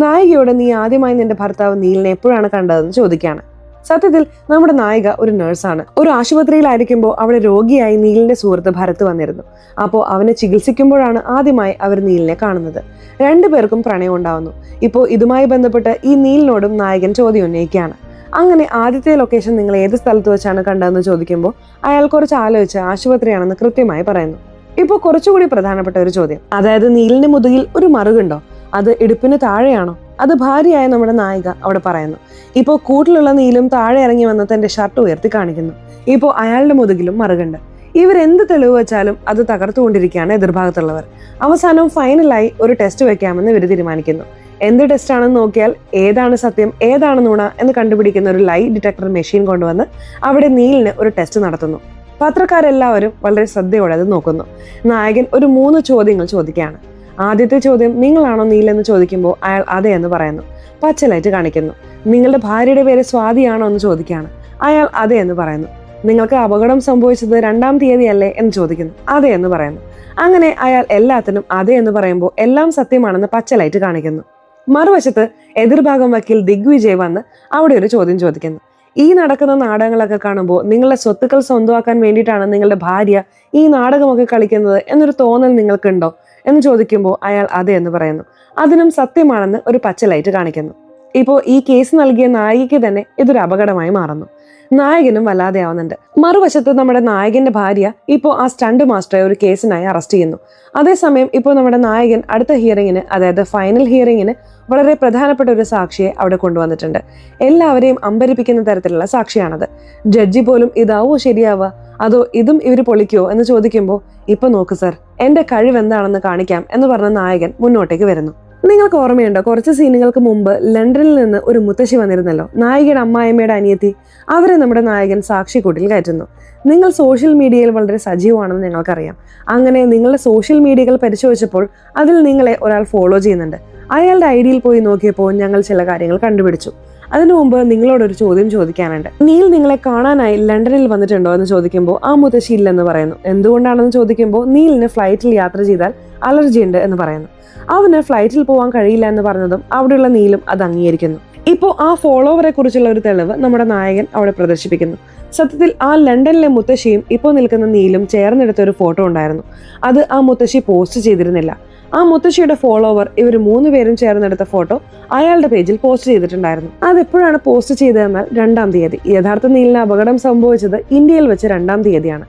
നായികയോട് നീ ആദ്യമായി നിന്റെ ഭർത്താവ് നീലിനെ എപ്പോഴാണ് കണ്ടതെന്ന് ചോദിക്കുകയാണ്. സത്യത്തിൽ നമ്മുടെ നായിക ഒരു നഴ്സാണ്. ഒരു ആശുപത്രിയിലായിരിക്കുമ്പോൾ അവിടെ രോഗിയായി നീലിന്റെ സുഹൃത്ത് ഭരത് വന്നിരുന്നു. അപ്പോൾ അവനെ ചികിത്സിക്കുമ്പോഴാണ് ആദ്യമായി അവർ നീലിനെ കാണുന്നത്. രണ്ടുപേർക്കും പ്രണയം ഉണ്ടാവുന്നു. ഇപ്പോൾ ഇതുമായി ബന്ധപ്പെട്ട് ഈ നീലിനോടും നായകൻ ചോദ്യം ഉന്നയിക്കുകയാണ്. അങ്ങനെ ആദ്യത്തെ ലൊക്കേഷൻ നിങ്ങൾ ഏത് സ്ഥലത്ത് വെച്ചാണ് കണ്ടതെന്ന് ചോദിക്കുമ്പോൾ അയാൾ കുറച്ച് ആലോചിച്ച് ആശുപത്രിയാണെന്ന് കൃത്യമായി പറയുന്നു. ഇപ്പോൾ കുറച്ചുകൂടി പ്രധാനപ്പെട്ട ഒരു ചോദ്യം, അതായത് നീലിന്റെ മുതുകിൽ ഒരു മറുകുണ്ടോ, അത് ഇടുപ്പിന് താഴെയാണോ? അത് ഭാര്യയായ നമ്മുടെ നായിക അവിടെ പറയുന്നു. ഇപ്പോൾ കൂട്ടിലുള്ള നീലും താഴെ ഇറങ്ങി വന്ന് തന്റെ ഷർട്ട് ഉയർത്തി കാണിക്കുന്നു. ഇപ്പോൾ അയാളുടെ മുതുകിലും മറുകുണ്ട്. ഇവരെന്ത് തെളിവ് വെച്ചാലും അത് തകർത്തുകൊണ്ടിരിക്കുകയാണ് എതിർഭാഗത്തുള്ളവർ. അവസാനം ഫൈനലായി ഒരു ടെസ്റ്റ് വെക്കാമെന്ന് ഇവർ തീരുമാനിക്കുന്നു. എന്ത് ടെസ്റ്റ് ആണെന്ന് നോക്കിയാൽ ഏതാണ് സത്യം ഏതാണ് നുണ എന്ന് കണ്ടുപിടിക്കുന്ന ഒരു ലൈ ഡിറ്റക്ടർ മെഷീൻ കൊണ്ടുവന്ന് അവിടെ നീലിന് ഒരു ടെസ്റ്റ് നടത്തുന്നു. പത്രക്കാരെല്ലാവരും വളരെ ശ്രദ്ധയോടെ അത് നോക്കുന്നു. നായകൻ ഒരു 3 ചോദ്യങ്ങൾ ചോദിക്കുകയാണ്. ആദ്യത്തെ ചോദ്യം, നിങ്ങളാണോ നീലെന്ന് ചോദിക്കുമ്പോൾ അയാൾ അതെ എന്ന് പറയുന്നു. പച്ചലൈറ്റ് കാണിക്കുന്നു. നിങ്ങളുടെ ഭാര്യയുടെ പേര് സ്വാതിയാണോ എന്ന് ചോദിക്കുകയാണ്. അയാൾ അതെ എന്ന് പറയുന്നു. നിങ്ങൾക്ക് അപകടം സംഭവിച്ചത് 2-ാം തീയതിയല്ലേ എന്ന് ചോദിക്കുന്നു. അതെ എന്ന് പറയുന്നു. അങ്ങനെ അയാൾ എല്ലാത്തിനും അതെ എന്ന് പറയുമ്പോൾ എല്ലാം സത്യമാണെന്ന് പച്ചലൈറ്റ് കാണിക്കുന്നു. മറുവശത്ത് എതിർഭാഗം വക്കീൽ ദിഗ്വിജയ് വന്ന് അവിടെ ഒരു ചോദ്യം ചോദിക്കുന്നു. ഈ നടക്കുന്ന നാടകങ്ങളൊക്കെ കാണുമ്പോൾ നിങ്ങളുടെ സ്വത്തുക്കൾ സ്വന്തമാക്കാൻ വേണ്ടിയിട്ടാണ് നിങ്ങളുടെ ഭാര്യ ഈ നാടകമൊക്കെ കളിക്കുന്നത് എന്നൊരു തോന്നൽ നിങ്ങൾക്കുണ്ടോ എന്ന് ചോദിക്കുമ്പോൾ അയാൾ അതെ എന്ന് പറയുന്നു. അതിനും സത്യമാണെന്ന് ഒരു പച്ച ലൈറ്റ് കാണിക്കുന്നു. ഇപ്പോൾ ഈ കേസ് നൽകിയ നായികയ്ക്ക് തന്നെ ഇതൊരു അപകടമായി മാറുന്നു. നായകനും വല്ലാതെ ആവുന്നുണ്ട്. മറുവശത്ത് നമ്മുടെ നായകന്റെ ഭാര്യ ഇപ്പോൾ ആ സ്റ്റണ്ട് മാസ്റ്ററെ ഒരു കേസിനായി അറസ്റ്റ് ചെയ്യുന്നു. അതേസമയം ഇപ്പോൾ നമ്മുടെ നായകൻ അടുത്ത ഹിയറിങ്ങിന്, അതായത് ഫൈനൽ ഹിയറിങ്ങിന് വളരെ പ്രധാനപ്പെട്ട ഒരു സാക്ഷിയെ അവിടെ കൊണ്ടുവന്നിട്ടുണ്ട്. എല്ലാവരെയും അമ്പരിപ്പിക്കുന്ന തരത്തിലുള്ള സാക്ഷിയാണത്. ജഡ്ജി പോലും ഇതാവോ ശരിയാവുക, അതോ ഇതും ഇവർ പൊളിക്കുവോ എന്ന് ചോദിക്കുമ്പോൾ, ഇപ്പൊ നോക്ക് സർ, എന്റെ കഴിവ് എന്താണെന്ന് കാണിക്കാം എന്ന് പറഞ്ഞ നായകൻ മുന്നോട്ടേക്ക് വരുന്നു. നിങ്ങൾക്ക് ഓർമ്മയുണ്ടോ, കുറച്ച് സീനുകൾക്ക് മുമ്പ് ലണ്ടനിൽ നിന്ന് ഒരു മുത്തശ്ശി വന്നിരുന്നല്ലോ, നായികയുടെ അമ്മായിമ്മയുടെ അനിയത്തി. അവരെ നമ്മുടെ നായകൻ സാക്ഷിക്കൂട്ടിൽ കയറ്റുന്നു. നിങ്ങൾ സോഷ്യൽ മീഡിയയിൽ വളരെ സജീവമാണെന്ന് ഞങ്ങൾക്കറിയാം. അങ്ങനെ നിങ്ങളുടെ സോഷ്യൽ മീഡിയകൾ പരിശോധിച്ചപ്പോൾ അതിൽ നിങ്ങളെ ഒരാൾ ഫോളോ ചെയ്യുന്നുണ്ട്. അയാളുടെ ഐഡിയിൽ പോയി നോക്കിയപ്പോൾ ഞങ്ങൾ ചില കാര്യങ്ങൾ കണ്ടുപിടിച്ചു. അതിനു മുമ്പ് നിങ്ങളോടൊരു ചോദ്യം ചോദിക്കാനുണ്ട്. നീൽ നിങ്ങളെ കാണാനായി ലണ്ടനിൽ വന്നിട്ടുണ്ടോ എന്ന് ചോദിക്കുമ്പോൾ ആ മുത്തശ്ശി ഇല്ലെന്ന് പറയുന്നു. എന്തുകൊണ്ടാണെന്ന് ചോദിക്കുമ്പോൾ നീലിന് ഫ്ലൈറ്റിൽ യാത്ര ചെയ്താൽ അലർജി ഉണ്ട് എന്ന് പറയുന്നു. അവന് ഫ്ലൈറ്റിൽ പോകാൻ കഴിയില്ല എന്ന് പറഞ്ഞതും അവിടെയുള്ള നീലും അത് അംഗീകരിക്കുന്നു. ഇപ്പോൾ ആ ഫോളോവറെ കുറിച്ചുള്ള ഒരു തെളിവ് നമ്മുടെ നായകൻ അവിടെ പ്രദർശിപ്പിക്കുന്നു. സത്യത്തിൽ ആ ലണ്ടനിലെ മുത്തശ്ശിയും ഇപ്പോൾ നിൽക്കുന്ന നീലും ചേർന്നെടുത്ത ഒരു ഫോട്ടോ ഉണ്ടായിരുന്നു. അത് ആ മുത്തശ്ശി പോസ്റ്റ് ചെയ്തിരുന്നില്ല. ആ മുത്തശ്ശിയുടെ ഫോളോവർ ഇവർ 3 പേരും ചേർന്നെടുത്ത ഫോട്ടോ അയാളുടെ പേജിൽ പോസ്റ്റ് ചെയ്തിട്ടുണ്ടായിരുന്നു. അതെപ്പോഴാണ് പോസ്റ്റ് ചെയ്തതെന്നാൽ 2-ാം തീയതി. യഥാർത്ഥ നീലിന് അപകടം സംഭവിച്ചത് ഇന്ത്യയിൽ വെച്ച് 2-ാം തീയതിയാണ്.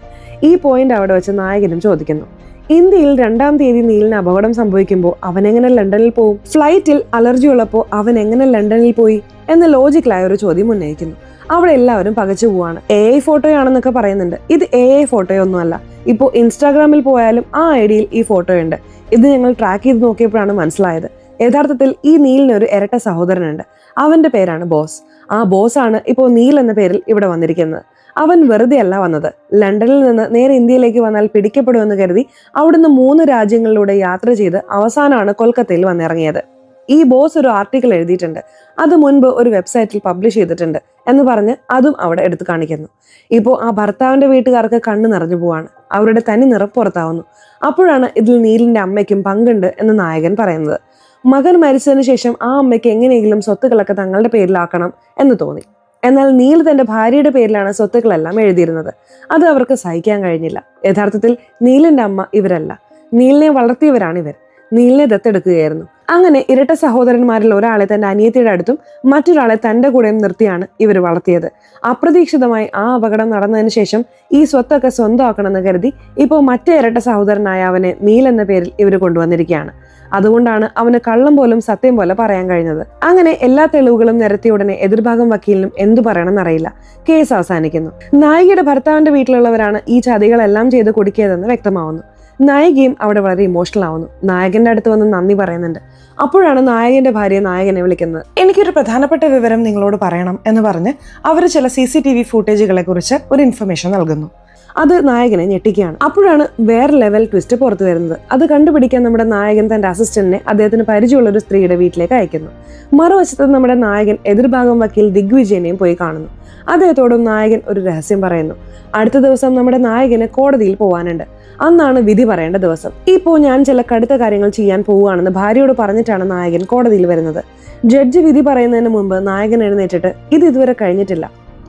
ഈ പോയിന്റ് അവിടെ വെച്ച് നായകനും ചോദിക്കുന്നു. ഇന്ത്യയിൽ 2-ാം തീയതി നീലിന് അപകടം സംഭവിക്കുമ്പോൾ അവൻ എങ്ങനെ ലണ്ടനിൽ പോകും? ഫ്ലൈറ്റിൽ അലർജി ഉള്ളപ്പോൾ അവൻ എങ്ങനെ ലണ്ടനിൽ പോയി എന്ന ലോജിക്കലായ ഒരു ചോദ്യം ഉന്നയിക്കുന്നു. അവിടെ എല്ലാവരും പകച്ചു പോവാണ്. AI ഫോട്ടോയാണെന്നൊക്കെ പറയുന്നുണ്ട്. ഇത് AI ഫോട്ടോയൊന്നുമല്ല. ഇപ്പോൾ ഇൻസ്റ്റാഗ്രാമിൽ പോയാലും ആ ഐഡിയിൽ ഈ ഫോട്ടോയുണ്ട്. ഇത് ഞങ്ങൾ ട്രാക്ക് ചെയ്ത് നോക്കിയപ്പോഴാണ് മനസ്സിലായത്. യഥാർത്ഥത്തിൽ ഈ നീലിന് ഒരു ഇരട്ട സഹോദരനുണ്ട്. അവന്റെ പേരാണ് ബോസ്. ആ ബോസാണ് ഇപ്പോൾ നീൽ എന്ന പേരിൽ ഇവിടെ വന്നിരിക്കുന്നത്. അവൻ വെറുതെ അല്ല വന്നത്. ലണ്ടനിൽ നിന്ന് നേരെ ഇന്ത്യയിലേക്ക് വന്നാൽ പിടിക്കപ്പെടുമെന്ന് കരുതി അവിടുന്ന് 3 രാജ്യങ്ങളിലൂടെ യാത്ര ചെയ്ത് അവസാനമാണ് കൊൽക്കത്തയിൽ വന്നിറങ്ങിയത്. ഈ ബോസ് ഒരു ആർട്ടിക്കിൾ എഴുതിയിട്ടുണ്ട്. അത് മുൻപ് ഒരു വെബ്സൈറ്റിൽ പബ്ലിഷ് ചെയ്തിട്ടുണ്ട് എന്ന് പറഞ്ഞ് അതും അവിടെ എടുത്തു കാണിക്കുന്നു. ഇപ്പോൾ ആ ഭർത്താവിന്റെ വീട്ടുകാർക്ക് കണ്ണു നിറഞ്ഞു പോവാണ്. അവരുടെ തനി നിറം പുറത്താവുന്നു. അപ്പോഴാണ് ഇതിൽ നീലിന്റെ അമ്മയ്ക്കും പങ്കുണ്ട് എന്ന് നായകൻ പറയുന്നത്. മകൻ മരിച്ചതിന് ശേഷം ആ അമ്മയ്ക്ക് എങ്ങനെയെങ്കിലും സ്വത്തുക്കളൊക്കെ തങ്ങളുടെ പേരിലാക്കണം എന്ന് തോന്നി. എന്നാൽ നീൽ തന്റെ ഭാര്യയുടെ പേരിലാണ് സ്വത്തുക്കളെല്ലാം എഴുതിയിരുന്നത്. അത് അവർക്ക് സഹിക്കാൻ കഴിഞ്ഞില്ല. യഥാർത്ഥത്തിൽ നീലിന്റെ അമ്മ ഇവരല്ല, നീലിനെ വളർത്തിയവരാണ് ഇവർ. നീലിനെ ദത്തെടുക്കുകയായിരുന്നു. അങ്ങനെ ഇരട്ട സഹോദരന്മാരിൽ ഒരാളെ തന്റെ അനിയത്തിയുടെ അടുത്തും മറ്റൊരാളെ തന്റെ കൂടെയും നിർത്തിയാണ് ഇവർ വളർത്തിയത്. അപ്രതീക്ഷിതമായി ആ അപകടം നടന്നതിന് ശേഷം ഈ സ്വത്തൊക്കെ സ്വന്തമാക്കണമെന്ന് കരുതി ഇപ്പോൾ മറ്റേ ഇരട്ട സഹോദരനായ അവനെ നീൽ എന്ന പേരിൽ ഇവർ കൊണ്ടുവന്നിരിക്കുകയാണ്. അതുകൊണ്ടാണ് അവന് കള്ളം പോലും സത്യം പോലെ പറയാൻ കഴിഞ്ഞത്. അങ്ങനെ എല്ലാ തെളിവുകളും നിരത്തിയ ഉടനെ എതിർഭാഗം വക്കീലിനും എന്തു പറയണമെന്നറിയില്ല. കേസ് അവസാനിക്കുന്നു. നായികയുടെ ഭർത്താവിന്റെ വീട്ടിലുള്ളവരാണ് ഈ ചതികളെല്ലാം ചെയ്ത് കൊടുക്കിയതെന്ന് വ്യക്തമാവുന്നു. നായികയും അവിടെ വളരെ ഇമോഷണൽ ആവുന്നു. നായകന്റെ അടുത്ത് വന്ന് നന്ദി പറയുന്നുണ്ട്. അപ്പോഴാണ് നായകന്റെ ഭാര്യ നായകനെ വിളിക്കുന്നത്. എനിക്കൊരു പ്രധാനപ്പെട്ട വിവരം നിങ്ങളോട് പറയണം എന്ന് പറഞ്ഞ് അവർ ചില CCTV ഫൂട്ടേജുകളെ കുറിച്ച് ഒരു ഇൻഫർമേഷൻ നൽകുന്നു. അത് നായകനെ ഞെട്ടിക്കുകയാണ്. അപ്പോഴാണ് വേറെ ലെവൽ ട്വിസ്റ്റ് പുറത്തു വരുന്നത്. അത് കണ്ടുപിടിക്കാൻ നമ്മുടെ നായകൻ തന്റെ അസിസ്റ്റന്റിനെ അദ്ദേഹത്തിന് പരിചയമുള്ള ഒരു സ്ത്രീയുടെ വീട്ടിലേക്ക് അയക്കുന്നു. മറുവശത്ത് നമ്മുടെ നായകൻ എതിർഭാഗം വക്കീൽ ദിഗ്വിജയനെയും പോയി കാണുന്നു. അദ്ദേഹത്തോടും നായകൻ ഒരു രഹസ്യം പറയുന്നു. അടുത്ത ദിവസം നമ്മുടെ നായകന് കോടതിയിൽ പോവാനുണ്ട്. അന്നാണ് വിധി പറയേണ്ട ദിവസം. ഇപ്പോൾ ഞാൻ ചില കടുത്ത കാര്യങ്ങൾ ചെയ്യാൻ പോവുകയാണെന്ന് ഭാര്യയോട് പറഞ്ഞിട്ടാണ് നായകൻ കോടതിയിൽ വരുന്നത്. ജഡ്ജി വിധി പറയുന്നതിന് മുമ്പ് നായകൻ എഴുന്നേറ്റിട്ട് ഇത് ഇതുവരെ കഴിഞ്ഞിട്ടില്ല,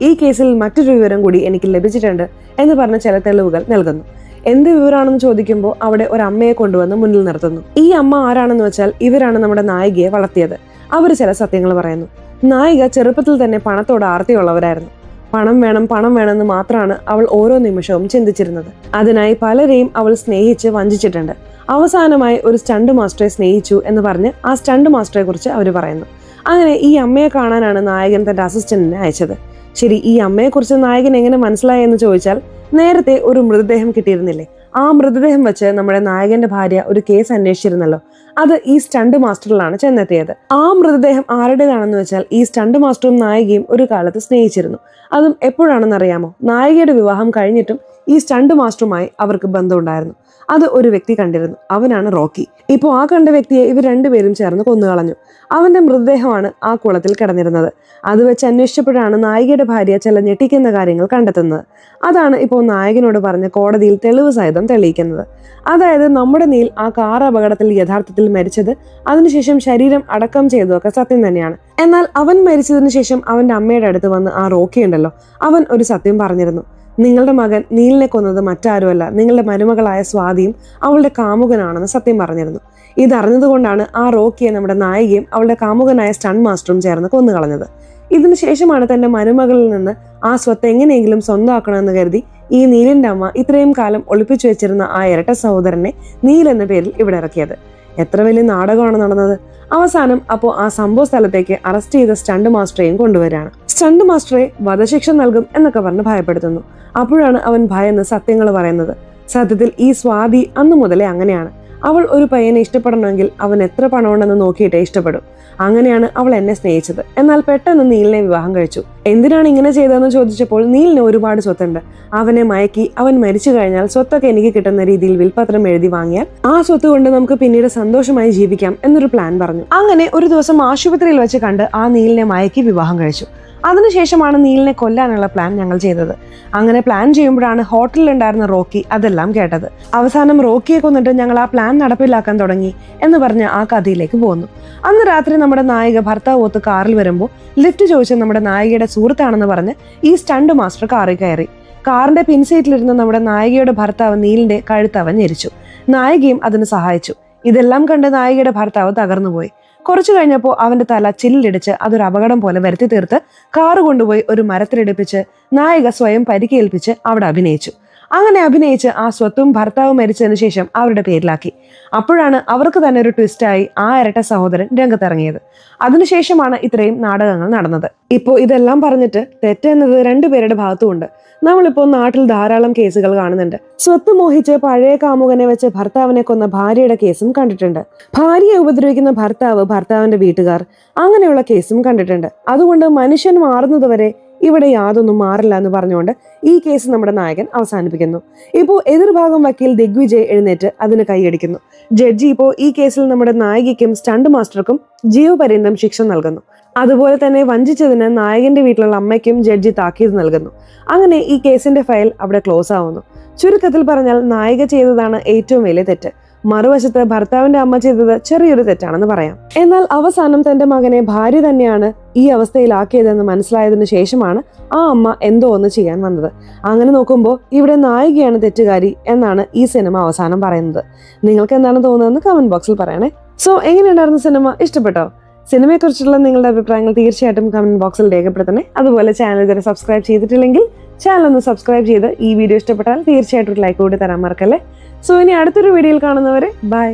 ഈ കേസിൽ മറ്റൊരു വിവരം കൂടി എനിക്ക് ലഭിച്ചിട്ടുണ്ട് എന്ന് പറഞ്ഞ ചില തെളിവുകൾ നൽകുന്നു. എന്ത് വിവരമാണെന്ന് ചോദിക്കുമ്പോൾ അവിടെ ഒരു അമ്മയെ കൊണ്ടുവന്ന് മുന്നിൽ നിർത്തുന്നു. ഈ അമ്മ ആരാണെന്ന് വെച്ചാൽ ഇവരാണ് നമ്മുടെ നായികയെ വളർത്തിയത്. അവർ ചില സത്യങ്ങൾ പറയുന്നു. നായിക ചെറുപ്പത്തിൽ തന്നെ പണത്തോട് ആർത്തിയുള്ളവരായിരുന്നു. പണം വേണം പണം വേണമെന്ന് മാത്രമാണ് അവൾ ഓരോ നിമിഷവും ചിന്തിച്ചിരുന്നത്. അതിനായി പലരെയും അവൾ സ്നേഹിച്ച് വഞ്ചിച്ചിട്ടുണ്ട്. അവസാനമായി ഒരു സ്റ്റണ്ട് മാസ്റ്ററെ സ്നേഹിച്ചു എന്ന് പറഞ്ഞ് ആ സ്റ്റണ്ട് മാസ്റ്ററെ കുറിച്ച് അവർ പറയുന്നു. അങ്ങനെ ഈ അമ്മയെ കാണാനാണ് നായകൻ തന്റെ അസിസ്റ്റന്റിനെ അയച്ചത്. ശരി, ഈ അമ്മയെക്കുറിച്ച് നായകൻ എങ്ങനെ മനസ്സിലായി എന്ന് ചോദിച്ചാൽ, നേരത്തെ ഒരു മൃതദേഹം കിട്ടിയിരുന്നില്ലേ, ആ മൃതദേഹം വെച്ച് നമ്മുടെ നായകന്റെ ഭാര്യ ഒരു കേസ് അന്വേഷിച്ചിരുന്നല്ലോ. അത് ഈ സ്റ്റണ്ട് മാസ്റ്ററിലാണ് ചെന്നെത്തിയത്. ആ മൃതദേഹം ആരുടേതാണെന്ന് വെച്ചാൽ ഈ സ്റ്റണ്ട് മാസ്റ്ററും നായികയും ഒരു കാലത്ത് സ്നേഹിച്ചിരുന്നു. അതും എപ്പോഴാണെന്ന് അറിയാമോ? നായികയുടെ വിവാഹം കഴിഞ്ഞിട്ടും ഈ സ്റ്റണ്ട് മാസ്റ്ററുമായി അവർക്ക് ബന്ധമുണ്ടായിരുന്നു. അത് ഒരു വ്യക്തി കണ്ടിരുന്നു. അവനാണ് റോക്കി. ഇപ്പോൾ ആ കണ്ട വ്യക്തിയെ ഇവർ രണ്ടുപേരും ചേർന്ന് കൊന്നുകളഞ്ഞു. അവന്റെ മൃതദേഹമാണ് ആ കുളത്തിൽ കിടന്നിരുന്നത്. അത് വെച്ച് അന്വേഷിച്ചപ്പോഴാണ് നായികയുടെ ഭാര്യ ചില ഞെട്ടിക്കുന്ന കാര്യങ്ങൾ കണ്ടെത്തുന്നത്. അതാണ് ഇപ്പോൾ നായകനോട് പറഞ്ഞ് കോടതിയിൽ തെളിവ് സഹിതം തെളിയിക്കുന്നത്. അതായത് നമ്മുടെ നീൽ ആ കാർ അപകടത്തിൽ യഥാർത്ഥത്തിൽ മരിച്ചത്, അതിനുശേഷം ശരീരം അടക്കം ചെയ്തതൊക്കെ സത്യം തന്നെയാണ്. എന്നാൽ അവൻ മരിച്ചതിന് ശേഷം അവന്റെ അമ്മയുടെ അടുത്ത് വന്ന് ആ റോക്കി ഉണ്ടല്ലോ, അവൻ ഒരു സത്യം പറഞ്ഞിരുന്നു. നിങ്ങളുടെ മകൻ നീലിനെ കൊന്നത് മറ്റാരുമല്ല, നിങ്ങളുടെ മരുമകളായ സ്വാതിയും അവളുടെ കാമുകനാണെന്ന് സത്യം പറഞ്ഞിരുന്നു. ഇതറിഞ്ഞതുകൊണ്ടാണ് ആ റോക്കിയെ നമ്മുടെ നായികയും അവളുടെ കാമുകനായ സ്റ്റണ്ട് മാസ്റ്ററും ചേർന്ന് കൊന്നുകളഞ്ഞത്. ഇതിനു ശേഷമാണ് തന്റെ മരുമകളിൽ നിന്ന് ആ സ്വത്ത് എങ്ങനെയെങ്കിലും സ്വന്തമാക്കണമെന്ന് കരുതി ഈ നീലിന്റെ അമ്മ ഇത്രയും കാലം ഒളിപ്പിച്ചു വെച്ചിരുന്ന ആ ഇരട്ട സഹോദരനെ നീൽ എന്ന പേരിൽ ഇവിടെ ഇറക്കിയത്. എത്ര വലിയ നാടകമാണ് നടന്നത്. അവസാനം അപ്പോൾ ആ സംഭവ സ്ഥലത്തേക്ക് അറസ്റ്റ് ചെയ്ത സ്റ്റണ്ട് മാസ്റ്ററെയും കൊണ്ടുവരികയാണ്. സ്റ്റണ്ട് മാസ്റ്ററെ വധശിക്ഷ നൽകും എന്നൊക്കെ പറഞ്ഞ് ഭയപ്പെടുത്തുന്നു. അപ്പോഴാണ് അവൻ ഭയന്ന് സത്യങ്ങൾ പറയുന്നത്. സത്യത്തിൽ ഈ സ്വാതി അന്നു മുതലേ അങ്ങനെയാണ്. അവൾ ഒരു പയ്യനെ ഇഷ്ടപ്പെടണമെങ്കിൽ അവൻ എത്ര പണമുണ്ടെന്ന് നോക്കിയിട്ടേ ഇഷ്ടപ്പെടും. അങ്ങനെയാണ് അവൾ എന്നെ സ്നേഹിച്ചത്. എന്നാൽ പെട്ടെന്ന് നീലിനെ വിവാഹം കഴിച്ചു. എന്തിനാണ് ഇങ്ങനെ ചെയ്തതെന്ന് ചോദിച്ചപ്പോൾ നീലിന് ഒരുപാട് സ്വത്തുണ്ട്. അവനെ മയക്കി അവൻ മരിച്ചു കഴിഞ്ഞാൽ സ്വത്തൊക്കെ എനിക്ക് കിട്ടുന്ന രീതിയിൽ വിൽപത്രം എഴുതി വാങ്ങിയാൽ ആ സ്വത്ത് കൊണ്ട് നമുക്ക് പിന്നീട് സന്തോഷമായി ജീവിക്കാം എന്നൊരു പ്ലാൻ പറഞ്ഞു. അങ്ങനെ ഒരു ദിവസം ആശുപത്രിയിൽ വെച്ച് കണ്ട് ആ നീലിനെ മയക്കി വിവാഹം കഴിച്ചു. അതിനുശേഷമാണ് നീലിനെ കൊല്ലാനുള്ള പ്ലാൻ ഞങ്ങൾ ചെയ്തത്. അങ്ങനെ പ്ലാൻ ചെയ്യുമ്പോഴാണ് ഹോട്ടലിലുണ്ടായിരുന്ന റോക്കി അതെല്ലാം കേട്ടത്. അവസാനം റോക്കിയെ കൊന്നിട്ട് ഞങ്ങൾ ആ പ്ലാൻ നടപ്പിലാക്കാൻ തുടങ്ങി എന്ന് പറഞ്ഞ് ആ കഥയിലേക്ക് പോന്നു. അന്ന് രാത്രി നമ്മുടെ നായിക ഭർത്താവ് ഒത്ത് കാറിൽ വരുമ്പോൾ ലിഫ്റ്റ് ചോദിച്ച് നമ്മുടെ നായികയുടെ സുഹൃത്താണെന്ന് പറഞ്ഞ് ഈ സ്റ്റണ്ട് മാസ്റ്റർ കാറിൽ കയറി. കാറിന്റെ പിൻസീറ്റിലിരുന്ന നമ്മുടെ നായികയുടെ ഭർത്താവ് നീലിന്റെ കഴുത്തവൻ ഞെരിച്ചു. നായികയും അതിന് സഹായിച്ചു. ഇതെല്ലാം കണ്ട് നായികയുടെ ഭർത്താവ് തകർന്നുപോയി. കുറച്ചു കഴിഞ്ഞപ്പോൾ അവന്റെ തല ചില്ലിടിച്ച് അതൊരു അപകടം പോലെ വരുത്തി തീർത്ത് കാറ് കൊണ്ടുപോയി ഒരു മരത്തിലിടിപ്പിച്ച് നായിക സ്വയം പരിക്കേൽപ്പിച്ച് അവിടെ അഭിനയിച്ചു. അങ്ങനെ അഭിനയിച്ച് ആ സ്വത്തും ഭർത്താവും മരിച്ചതിന് ശേഷം അവരുടെ പേരിലാക്കി. അപ്പോഴാണ് അവർക്ക് തന്നെ ഒരു ട്വിസ്റ്റായി ആ ഇരട്ട സഹോദരൻ രംഗത്തിറങ്ങിയത്. അതിനുശേഷമാണ് ഇത്രയും നാടകങ്ങൾ നടന്നത്. ഇപ്പോൾ ഇതെല്ലാം പറഞ്ഞിട്ട് തെറ്റെന്നത് രണ്ടുപേരുടെ ഭാഗത്തുമുണ്ട്. നമ്മളിപ്പോൾ നാട്ടിൽ ധാരാളം കേസുകൾ കാണുന്നുണ്ട്. സ്വത്ത് മോഹിച്ച് പഴയ കാമുകനെ വെച്ച് ഭർത്താവിനെ കൊന്ന ഭാര്യയുടെ കേസും കണ്ടിട്ടുണ്ട്. ഭാര്യയെ ഉപദ്രവിക്കുന്ന ഭർത്താവിന്റെ വീട്ടുകാർ, അങ്ങനെയുള്ള കേസും കണ്ടിട്ടുണ്ട്. അതുകൊണ്ട് മനുഷ്യൻ മാറുന്നതുവരെ ഇവിടെ യാതൊന്നും മാറില്ല എന്ന് പറഞ്ഞുകൊണ്ട് ഈ കേസ് നമ്മുടെ നായകൻ അവസാനിപ്പിക്കുന്നു. ഇപ്പോൾ എതിർഭാഗം വക്കീൽ ദിഗ്വിജയ് എഴുന്നേറ്റ് അതിന് കൈയടിക്കുന്നു. ജഡ്ജി ഇപ്പോൾ ഈ കേസിൽ നമ്മുടെ നായികയ്ക്കും സ്റ്റണ്ട് മാസ്റ്റർക്കും ജീവപര്യന്തം ശിക്ഷ നൽകുന്നു. അതുപോലെ തന്നെ വഞ്ചിച്ചതിന് നായകന്റെ വീട്ടിലുള്ള അമ്മയ്ക്കും ജഡ്ജി താക്കീത് നൽകുന്നു. അങ്ങനെ ഈ കേസിന്റെ ഫയൽ അവിടെ ക്ലോസ് ആവുന്നു. ചുരുക്കത്തിൽ പറഞ്ഞാൽ നായിക ചെയ്തതാണ് ഏറ്റവും വലിയ തെറ്റ്. മറുവശത്ത് ഭർത്താവിന്റെ അമ്മ ചെയ്തത് ചെറിയൊരു തെറ്റാണെന്ന് പറയാം. എന്നാൽ അവസാനം തന്റെ മകനെ ഭാര്യ തന്നെയാണ് ഈ അവസ്ഥയിലാക്കിയതെന്ന് മനസ്സിലായതിനു ശേഷമാണ് ആ അമ്മ എന്തോ ഒന്ന് ചെയ്യാൻ വന്നത്. അങ്ങനെ നോക്കുമ്പോൾ ഇവിടെ നായികയാണ് തെറ്റുകാരി എന്നാണ് ഈ സിനിമ അവസാനം പറയുന്നത്. നിങ്ങൾക്ക് എന്താണ് തോന്നുന്നതെന്ന് കമന്റ് ബോക്സിൽ പറയണേ. സോ എങ്ങനെയുണ്ടായിരുന്നു സിനിമ? ഇഷ്ടപ്പെട്ടോ? സിനിമയെക്കുറിച്ചുള്ള നിങ്ങളുടെ അഭിപ്രായങ്ങൾ തീർച്ചയായിട്ടും കമന്റ് ബോക്സിൽ രേഖപ്പെടുത്തണേ. അതുപോലെ ചാനൽ ഇതുവരെ സബ്സ്ക്രൈബ് ചെയ്തിട്ടില്ലെങ്കിൽ ചാനൽ ഒന്ന് സബ്സ്ക്രൈബ് ചെയ്ത് ഈ വീഡിയോ ഇഷ്ടപ്പെട്ടാൽ തീർച്ചയായിട്ടും ഒരു ലൈക്ക് കൂടി തരാൻ മറക്കല്ലേ. സോ ഇനി അടുത്തൊരു വീഡിയോയിൽ കാണുന്നവരെ ബൈ.